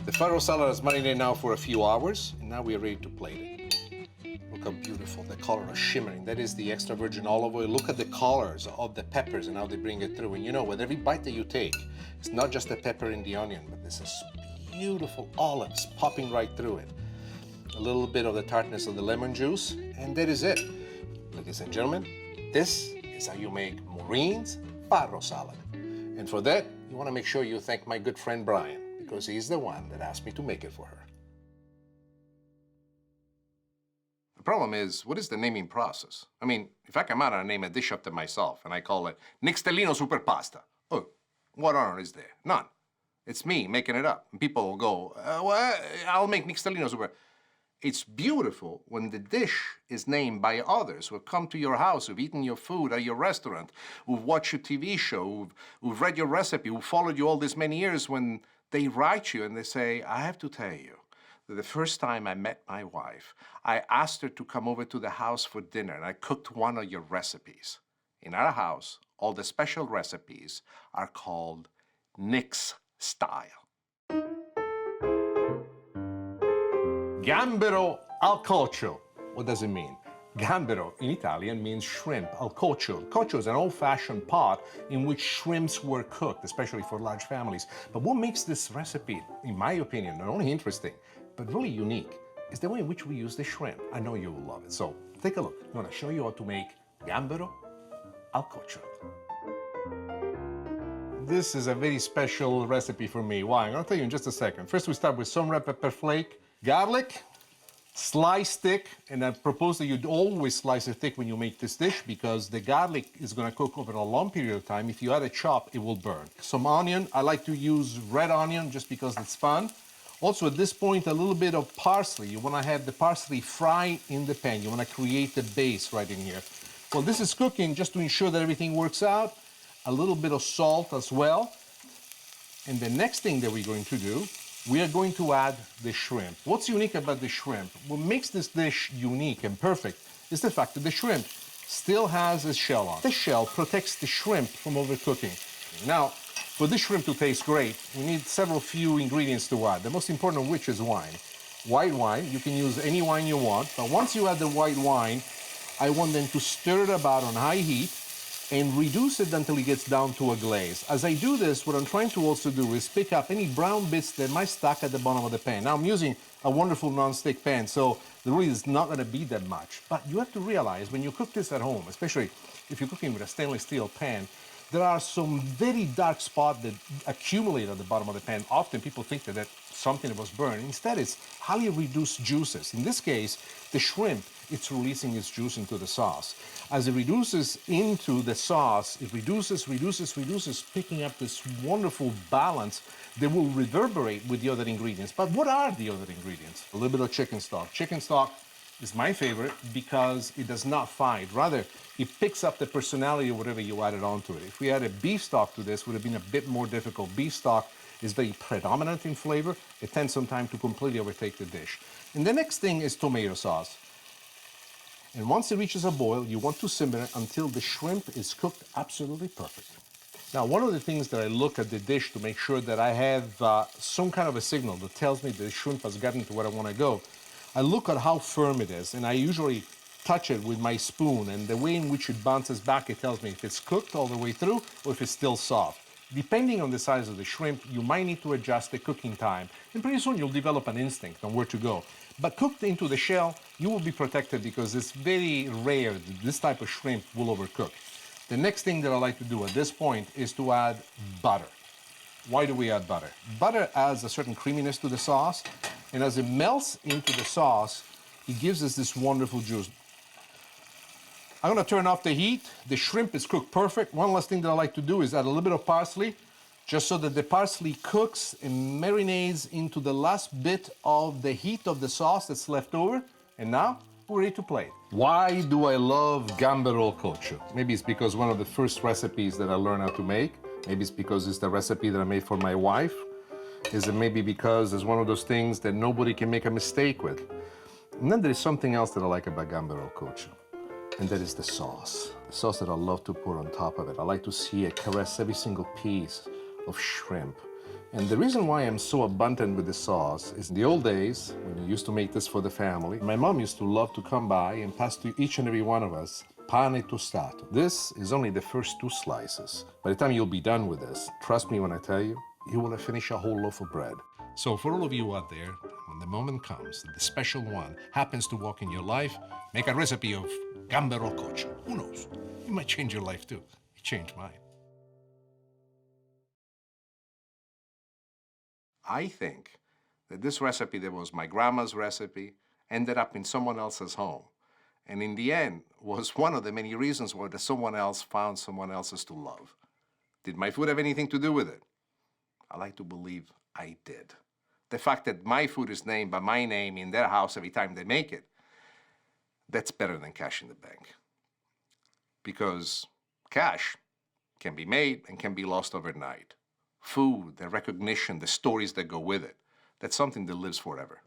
S1: The farro salad is marinated now for a few hours, and now we are ready to plate it. Look how beautiful, the color is shimmering. That is the extra virgin olive oil. Look at the colors of the peppers and how they bring it through. And you know, with every bite that you take, it's not just the pepper and the onion, but this is beautiful olives popping right through it. A little bit of the tartness of the lemon juice, and that is it. Ladies and gentlemen, this is how you make Maureen's farro salad. And for that, you want to make sure you thank my good friend Brian, because he's the one that asked me to make it for her. The problem is, what is the naming process? I mean, if I come out and I name a dish after myself and I call it Nixtellino Super Pasta, oh, what honor is there? None. It's me making it up. And people will go, well, I'll make Nixtellino Super. It's beautiful when the dish is named by others who have come to your house, who've eaten your food at your restaurant, who've watched your TV show, who've read your recipe, who followed you all these many years, when they write you and they say, I have to tell you, the first time I met my wife, I asked her to come over to the house for dinner, and I cooked one of your recipes. In our house, all the special recipes are called Nick's style. Gambero al coccio. What does it mean? Gambero in Italian means shrimp, al coccio. Coccio is an old-fashioned pot in which shrimps were cooked, especially for large families. But what makes this recipe, in my opinion, not only interesting, but really unique, is the way in which we use the shrimp. I know you will love it. So take a look. I'm going to show you how to make gambero al coccio. This is a very special recipe for me. Why? I'm going to tell you in just a second. First, we start with some red pepper flake, garlic, sliced thick, and I propose that you always slice it thick when you make this dish, because the garlic is going to cook over a long period of time. If you add a chop, it will burn. Some onion. I like to use red onion just because it's fun. Also, at this point, a little bit of parsley. You want to have the parsley fry in the pan. You want to create the base right in here. Well, this is cooking just to ensure that everything works out. A little bit of salt as well. And the next thing that we're going to do, we are going to add the shrimp. What's unique about the shrimp? What makes this dish unique and perfect is the fact that the shrimp still has a shell on. The shell protects the shrimp from overcooking. Now, for this shrimp to taste great, we need several few ingredients to add, the most important of which is wine. White wine, you can use any wine you want, but once you add the white wine, I want them to stir it about on high heat and reduce it until it gets down to a glaze. As I do this, what I'm trying to also do is pick up any brown bits that might stack at the bottom of the pan. Now, I'm using a wonderful non-stick pan, so there really is not going to be that much. But you have to realize when you cook this at home, especially if you're cooking with a stainless steel pan, there are some very dark spots that accumulate at the bottom of the pan. Often people think that that's something that was burned. Instead, it's highly reduced juices. In this case, the shrimp, it's releasing its juice into the sauce. As it reduces into the sauce, it reduces, picking up this wonderful balance that will reverberate with the other ingredients. But what are the other ingredients? A little bit of chicken stock. Chicken stock is my favorite because it does not fight. Rather, it picks up the personality of whatever you added onto it. If we added beef stock to this, it would have been a bit more difficult. Beef stock is very predominant in flavor, it tends sometimes to completely overtake the dish. And the next thing is tomato sauce. And once it reaches a boil, you want to simmer it until the shrimp is cooked absolutely perfect. Now, one of the things that I look at the dish to make sure that I have some kind of a signal that tells me the shrimp has gotten to where I want to go, I look at how firm it is, and I usually touch it with my spoon, and the way in which it bounces back, it tells me if it's cooked all the way through or if it's still soft. Depending on the size of the shrimp, you might need to adjust the cooking time, and pretty soon you'll develop an instinct on where to go. But cooked into the shell, you will be protected because it's very rare that this type of shrimp will overcook. The next thing that I like to do at this point is to add butter. Why do we add butter? Butter adds a certain creaminess to the sauce, and as it melts into the sauce, it gives us this wonderful juice. I'm gonna turn off the heat. The shrimp is cooked perfect. One last thing that I like to do is add a little bit of parsley, just so that the parsley cooks and marinates into the last bit of the heat of the sauce that's left over. And now, we're ready to play. Why do I love gambero culture? Maybe it's because one of the first recipes that I learned how to make. Maybe it's because it's the recipe that I made for my wife. Is it maybe because it's one of those things that nobody can make a mistake with? And then there is something else that I like about gambero culture, and that is the sauce. The sauce that I love to put on top of it. I like to see it caress every single piece of shrimp. And the reason why I'm so abundant with the sauce is in the old days, when you used to make this for the family, my mom used to love to come by and pass to each and every one of us pane tostato. This is only the first 2 slices. By the time you'll be done with this, trust me when I tell you, you will have finished a whole loaf of bread. So for all of you out there, when the moment comes that the special one happens to walk in your life, make a recipe of gambero culture. Who knows? It might change your life too. It changed mine. I think that this recipe that was my grandma's recipe ended up in someone else's home. And in the end, was one of the many reasons why someone else found someone else's to love. Did my food have anything to do with it? I like to believe I did. The fact that my food is named by my name in their house every time they make it, that's better than cash in the bank. Because cash can be made and can be lost overnight. Food, the recognition, the stories that go with it, that's something that lives forever.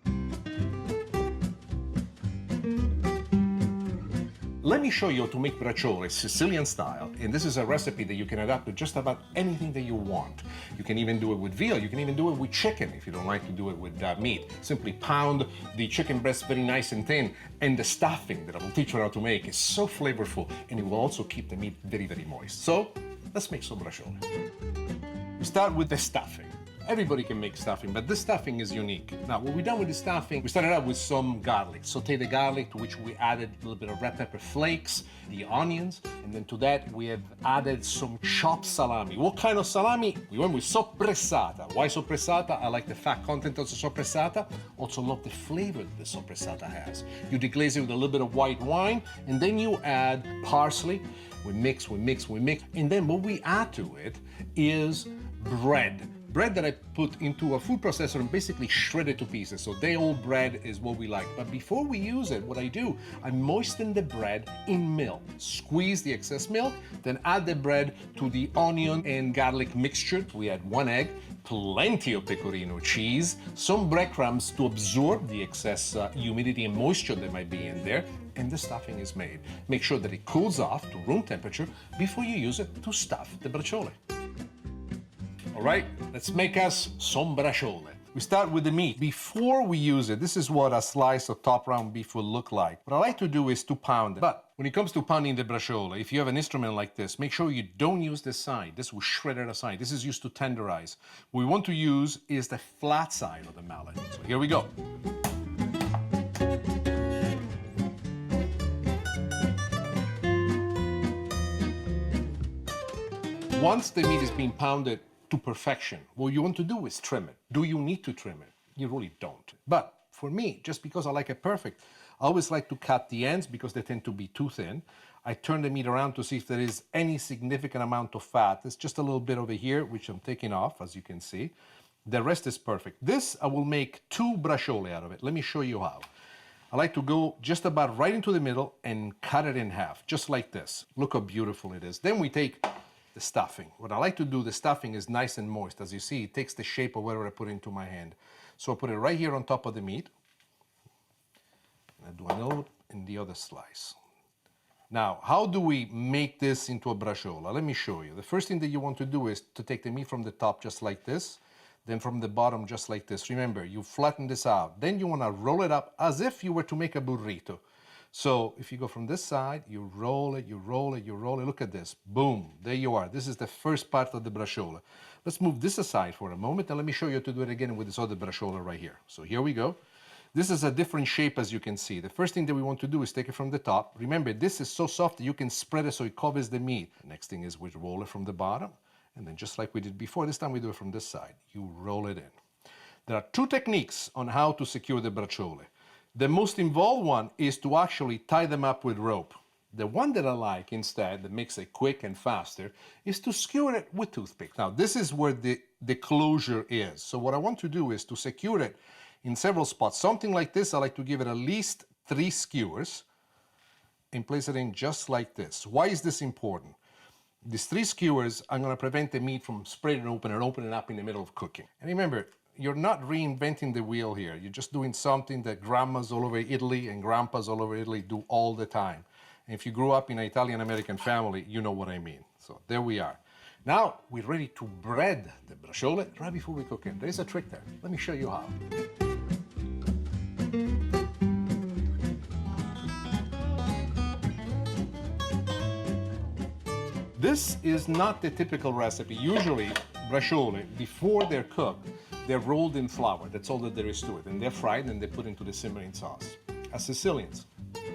S1: Let me show you how to make braciole Sicilian style, and this is a recipe that you can adapt to just about anything that you want. You can even do it with veal, you can even do it with chicken if you don't like to do it with meat. Simply pound the chicken breast very nice and thin, and the stuffing that I will teach you how to make is so flavorful, and it will also keep the meat very, very moist. So, let's make some braciole. We start with the stuffing. Everybody can make stuffing, but this stuffing is unique. Now, what we've done with the stuffing, we started out with some garlic. Saute the garlic, to which we added a little bit of red pepper flakes, the onions, and then to that we have added some chopped salami. What kind of salami? We went with soppressata. Why soppressata? I like the fat content of the soppressata. Also love the flavor that the soppressata has. You deglaze it with a little bit of white wine, and then you add parsley. We mix, and then what we add to it is bread. Bread that I put into a food processor and basically shred it to pieces. So day old bread is what we like. But before we use it, what I do, I moisten the bread in milk. Squeeze the excess milk, then add the bread to the onion and garlic mixture. We add 1 egg, plenty of pecorino cheese, some breadcrumbs to absorb the excess humidity and moisture that might be in there, and the stuffing is made. Make sure that it cools off to room temperature before you use it to stuff the braciole. All right, let's make us some braciole. We start with the meat. Before we use it, this is what a slice of top round beef will look like. What I like to do is to pound it. But when it comes to pounding the braciole, if you have an instrument like this, make sure you don't use this side. This will shred it aside. This is used to tenderize. What we want to use is the flat side of the mallet. So here we go. Once the meat is being pounded to perfection, what you want to do is trim it. Do you need to trim it? You really don't. But for me, just because I like it perfect, I always like to cut the ends because they tend to be too thin. I turn the meat around to see if there is any significant amount of fat. There's just a little bit over here, which I'm taking off, as you can see. The rest is perfect. This, I will make 2 braciole out of it. Let me show you how. I like to go just about right into the middle and cut it in half, just like this. Look how beautiful it is. Then we take the stuffing. What I like to do, the stuffing is nice and moist. As you see, it takes the shape of whatever I put into my hand. So I put it right here on top of the meat. And I do another in the other slice. Now, how do we make this into a braciola? Let me show you. The first thing that you want to do is to take the meat from the top just like this, then from the bottom just like this. Remember, you flatten this out. Then you want to roll it up as if you were to make a burrito. So if you go from this side, you roll it, you roll it, you roll it. Look at this. Boom. There you are. This is the first part of the braciola. Let's move this aside for a moment and let me show you how to do it again with this other braciola right here. So here we go. This is a different shape, as you can see. The first thing that we want to do is take it from the top. Remember, this is so soft that you can spread it so it covers the meat. Next thing is we roll it from the bottom. And then just like we did before, this time we do it from this side. You roll it in. There are two techniques on how to secure the bracciole. The most involved one is to actually tie them up with rope. The one that I like instead, that makes it quick and faster, is to skewer it with toothpicks. Now, this is where the closure is. So what I want to do is to secure it in several spots. Something like this, I like to give it at least 3 skewers and place it in just like this. Why is this important? These 3 skewers are going to prevent the meat from spreading open and opening up in the middle of cooking. And remember, you're not reinventing the wheel here. You're just doing something that grandmas all over Italy and grandpas all over Italy do all the time. And if you grew up in an Italian-American family, you know what I mean. So there we are. Now we're ready to bread the bracciole right before we cook it. There's a trick there. Let me show you how. This is not the typical recipe. Usually, bracciole, before they're cooked, they're rolled in flour. That's all that there is to it. And they're fried and they're put into the simmering sauce. As Sicilians,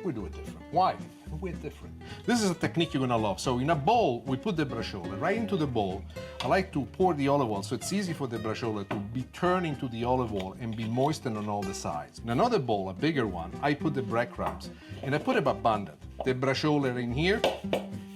S1: we do it different. Why? We're different. This is a technique you're gonna love. So in a bowl, we put the bracciole right into the bowl. I like to pour the olive oil so it's easy for the bracciole to be turned into the olive oil and be moistened on all the sides. In another bowl, a bigger one, I put the breadcrumbs and I put it abundant. The bracciole are in here.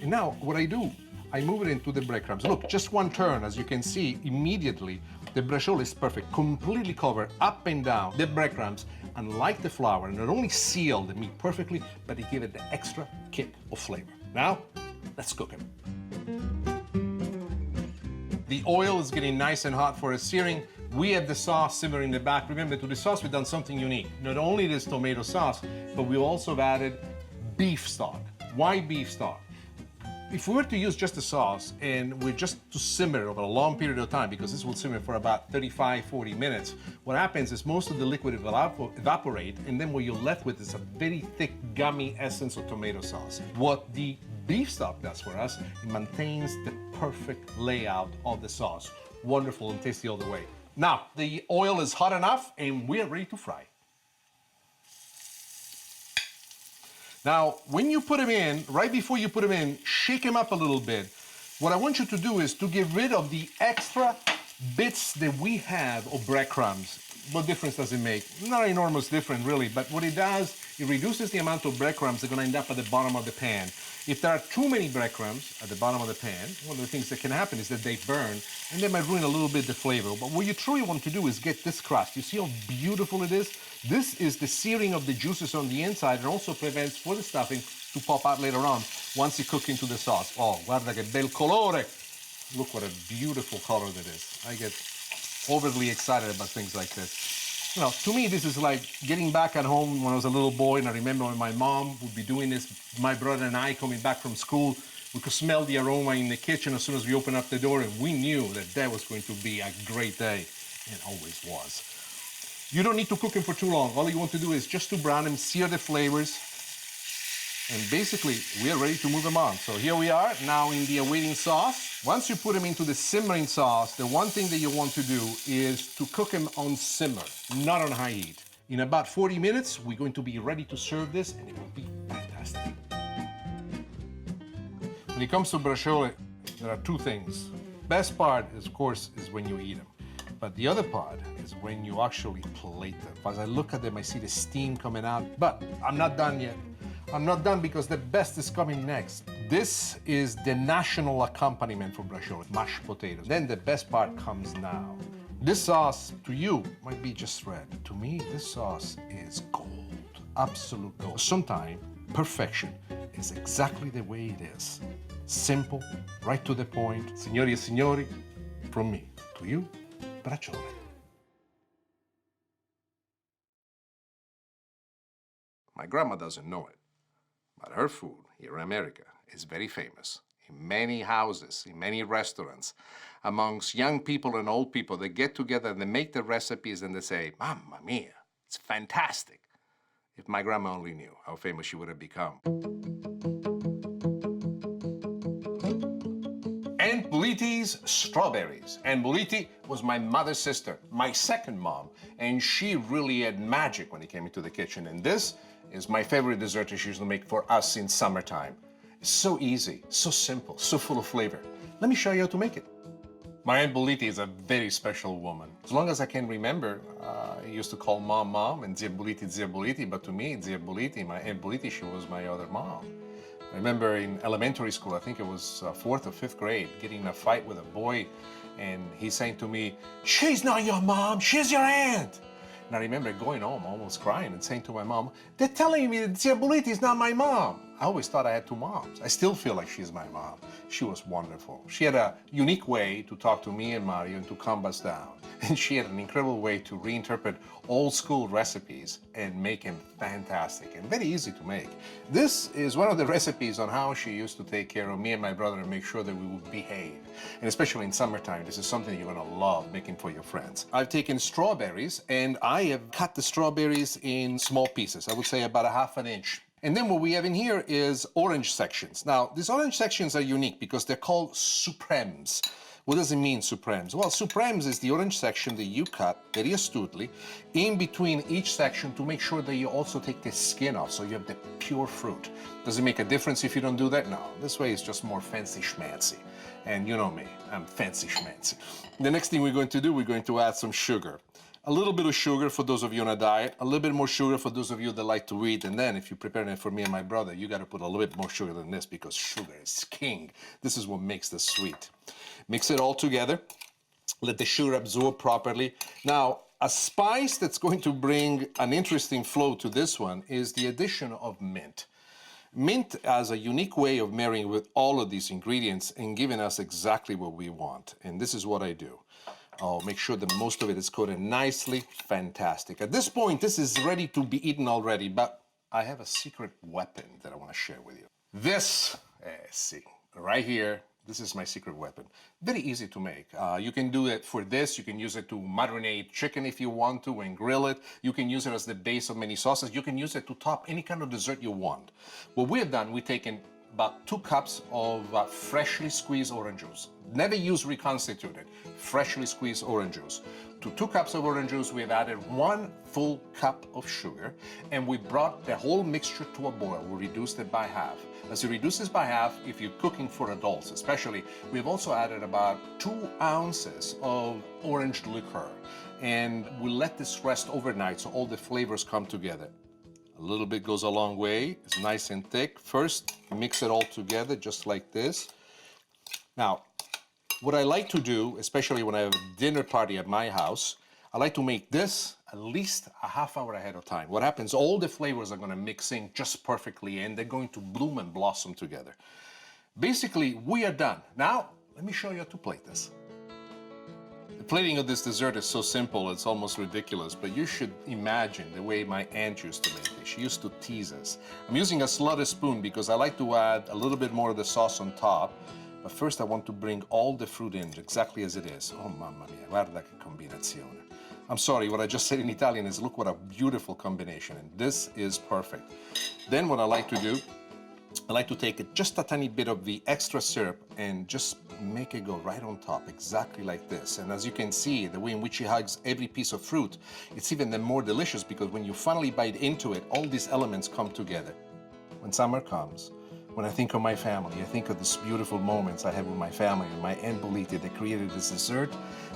S1: And now what I do, I move it into the breadcrumbs. Look, just one turn, as you can see, immediately the bracciole is perfect, completely covered up and down. The breadcrumbs, unlike the flour, not only seal the meat perfectly, but they give it the extra kick of flavor. Now, let's cook it. The oil is getting nice and hot for a searing. We have the sauce simmering in the back. Remember, to the sauce, we've done something unique. Not only this tomato sauce, but we also have added beef stock. Why beef stock? If we were to use just the sauce and we're just to simmer over a long period of time, because this will simmer for about 35-40 minutes, what happens is most of the liquid evaporate, and then what you're left with is a very thick, gummy essence of tomato sauce. What the beef stock does for us, it maintains the perfect layout of the sauce. Wonderful and tasty all the way. Now, the oil is hot enough and we are ready to fry. Now, when you put them in, right before you put them in, shake them up a little bit. What I want you to do is to get rid of the extra bits that we have of breadcrumbs. What difference does it make? Not an enormous difference, really, but what it does, it reduces the amount of breadcrumbs that are going to end up at the bottom of the pan. If there are too many breadcrumbs at the bottom of the pan, one of the things that can happen is that they burn, and they might ruin a little bit the flavor. But what you truly want to do is get this crust. You see how beautiful it is? This is the searing of the juices on the inside and also prevents for the stuffing to pop out later on once you cook into the sauce. Oh, guarda che bel colore! Look what a beautiful color that is. I get overly excited about things like this. You know, to me, this is like getting back at home when I was a little boy, and I remember when my mom would be doing this, my brother and I coming back from school, we could smell the aroma in the kitchen as soon as we opened up the door, and we knew that that was going to be a great day. It always was. You don't need to cook them for too long. All you want to do is just to brown them, sear the flavors, and basically, we are ready to move them on. So here we are, now in the awaiting sauce. Once you put them into the simmering sauce, the one thing that you want to do is to cook them on simmer, not on high heat. In about 40 minutes, we're going to be ready to serve this, and it will be fantastic. When it comes to bracciole, there are 2 things. Best part, of course, is when you eat them. But the other part is when you actually plate them. As I look at them, I see the steam coming out, but I'm not done yet. I'm not done because the best is coming next. This is the national accompaniment for bracciole, mashed potatoes. Then the best part comes now. This sauce, to you, might be just red. To me, this sauce is gold, absolute gold. Sometimes Perfection is exactly the way it is. Simple, right to the point. Signori e signori, from me to you, bracciole. My grandma doesn't know it, but her food here in America is very famous. In many houses, in many restaurants, amongst young people and old people, they get together and they make the recipes and they say, Mamma mia, it's fantastic. If my grandma only knew how famous she would have become. Aunt Buliti's strawberries. Aunt Buliti was my mother's sister, my second mom, and she really had magic when it came into the kitchen. And this is my favorite dessert that she used to make for us in summertime. It's so easy, so simple, so full of flavor. Let me show you how to make it. My Aunt Buliti is a very special woman. As long as I can remember, I used to call Mom, Mom, and Zia Buliti, but to me, Zia Buliti, my Aunt Buliti, she was my other mom. I remember in elementary school, I think it was 4th or 5th grade, getting in a fight with a boy, and he saying to me, "She's not your mom, she's your aunt." And I remember going home almost crying and saying to my mom, "They're telling me that Zia Buliti is not my mom." I always thought I had two moms. I still feel like she's my mom. She was wonderful. She had a unique way to talk to me and Mario and to calm us down. And she had an incredible way to reinterpret old school recipes and make them fantastic and very easy to make. This is one of the recipes on how she used to take care of me and my brother and make sure that we would behave. And especially in summertime, this is something you're gonna love making for your friends. I've taken strawberries and I have cut the strawberries in small pieces. I would say about a ½ inch. And then what we have in here is orange sections. Now, these orange sections are unique because they're called supremes. What does it mean, supremes? Well, supremes is the orange section that you cut very astutely in between each section to make sure that you also take the skin off so you have the pure fruit. Does it make a difference if you don't do that? No. This way it's just more fancy schmancy. And you know me, I'm fancy schmancy. The next thing we're going to do, we're going to add some sugar. A little bit of sugar for those of you on a diet, a little bit more sugar for those of you that like to eat, and then if you're preparing it for me and my brother, you got to put a little bit more sugar than this because sugar is king. This is what makes this sweet. Mix it all together. Let the sugar absorb properly. Now, a spice that's going to bring an interesting flow to this one is the addition of mint. Mint has a unique way of marrying with all of these ingredients and giving us exactly what we want. And this is what I do. I'll make sure that most of it is coated nicely. Fantastic. At this point, this is ready to be eaten already, but I have a secret weapon that I want to share with you. This, see, right here, this is my secret weapon. Very easy to make. You can do it for this. You can use it to marinate chicken if you want to and grill it. You can use it as the base of many sauces. You can use it to top any kind of dessert you want. What we have done, we've taken about 2 cups of freshly squeezed orange juice. Never use reconstituted, freshly squeezed orange juice. To 2 cups of orange juice, we have added 1 full cup of sugar, and we brought the whole mixture to a boil. We reduced it by half. As you reduce this by half, if you're cooking for adults especially, we've also added about 2 ounces of orange liqueur, and we let this rest overnight so all the flavors come together. A little bit goes a long way. It's nice and thick. First, mix it all together just like this. Now, what I like to do, especially when I have a dinner party at my house, I like to make this at least a ½ hour ahead of time. What happens, all the flavors are going to mix in just perfectly and they're going to bloom and blossom together. Basically, we are done. Now, let me show you how to plate this. The plating of this dessert is so simple, it's almost ridiculous, but you should imagine the way my aunt used to make it. She used to tease us. I'm using a slaughter spoon because I like to add a little bit more of the sauce on top. But first I want to bring all the fruit in exactly as it is. Oh mamma mia, guarda che combinazione. I'm sorry, what I just said in Italian is look what a beautiful combination, and this is perfect. Then what I like to do, I like to take just a tiny bit of the extra syrup and just make it go right on top, exactly like this. And as you can see, the way in which it hugs every piece of fruit, it's even then more delicious because when you finally bite into it, all these elements come together. When summer comes, when I think of my family, I think of these beautiful moments I had with my family and my Aunt Bolita that created this dessert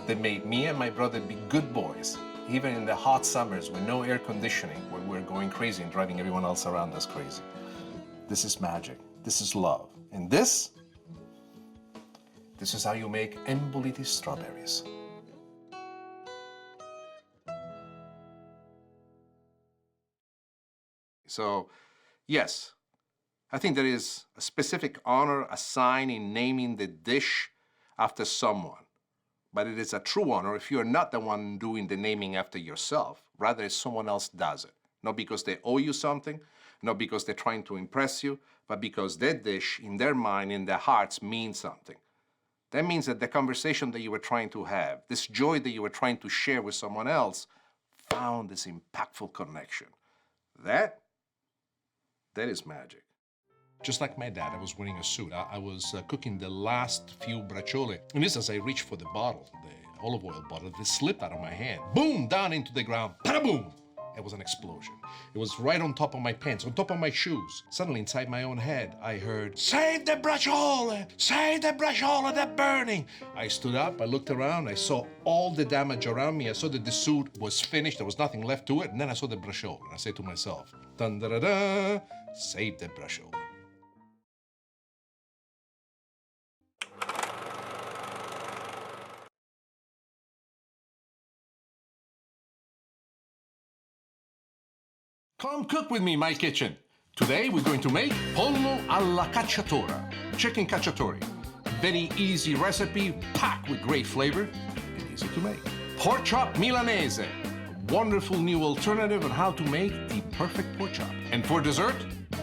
S1: that made me and my brother be good boys, even in the hot summers with no air conditioning, when we're going crazy and driving everyone else around us crazy. This is magic. This is love. And this is how you make Aunt Bolita's strawberries. So, yes, I think there is a specific honor assigned in naming the dish after someone. But it is a true honor if you're not the one doing the naming after yourself. Rather, if someone else does it. Not because they owe you something, not because they're trying to impress you, but because that dish, in their mind, in their hearts, means something. That means that the conversation that you were trying to have, this joy that you were trying to share with someone else, found this impactful connection. That is magic. Just like my dad, I was wearing a suit. I was cooking the last few braciole. And just as I reached for the bottle, the olive oil bottle, it slipped out of my hand. Boom! Down into the ground. Pada-boom! It was an explosion. It was right on top of my pants, on top of my shoes. Suddenly, inside my own head, I heard, "Save the braciole! Save the braciole, they're burning!" I stood up, I looked around, I saw all the damage around me. I saw that the suit was finished, there was nothing left to it, and then I saw the braciole. And I said to myself, dun-da-da-da, save the braciole. Come cook with me in my kitchen. Today we're going to make pollo alla cacciatora, chicken cacciatori. Very easy recipe, packed with great flavor, and easy to make. Pork chop Milanese, a wonderful new alternative on how to make the perfect pork chop. And for dessert,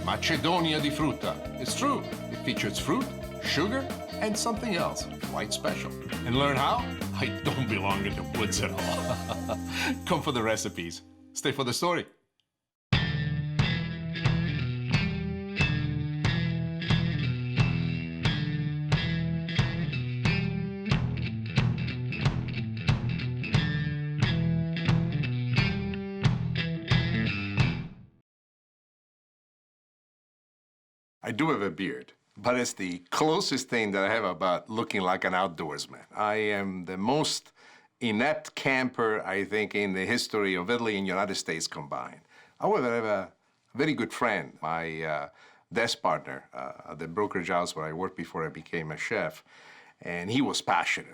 S1: Macedonia di frutta. It's true, it features fruit, sugar, and something else quite special. And learn how? I don't belong in the woods at all. Come for the recipes. Stay for the story. I do have a beard, but it's the closest thing that I have about looking like an outdoorsman. I am the most inept camper, I think, in the history of Italy and United States combined. However, I have a very good friend, my desk partner at the brokerage house where I worked before I became a chef, and he was passionate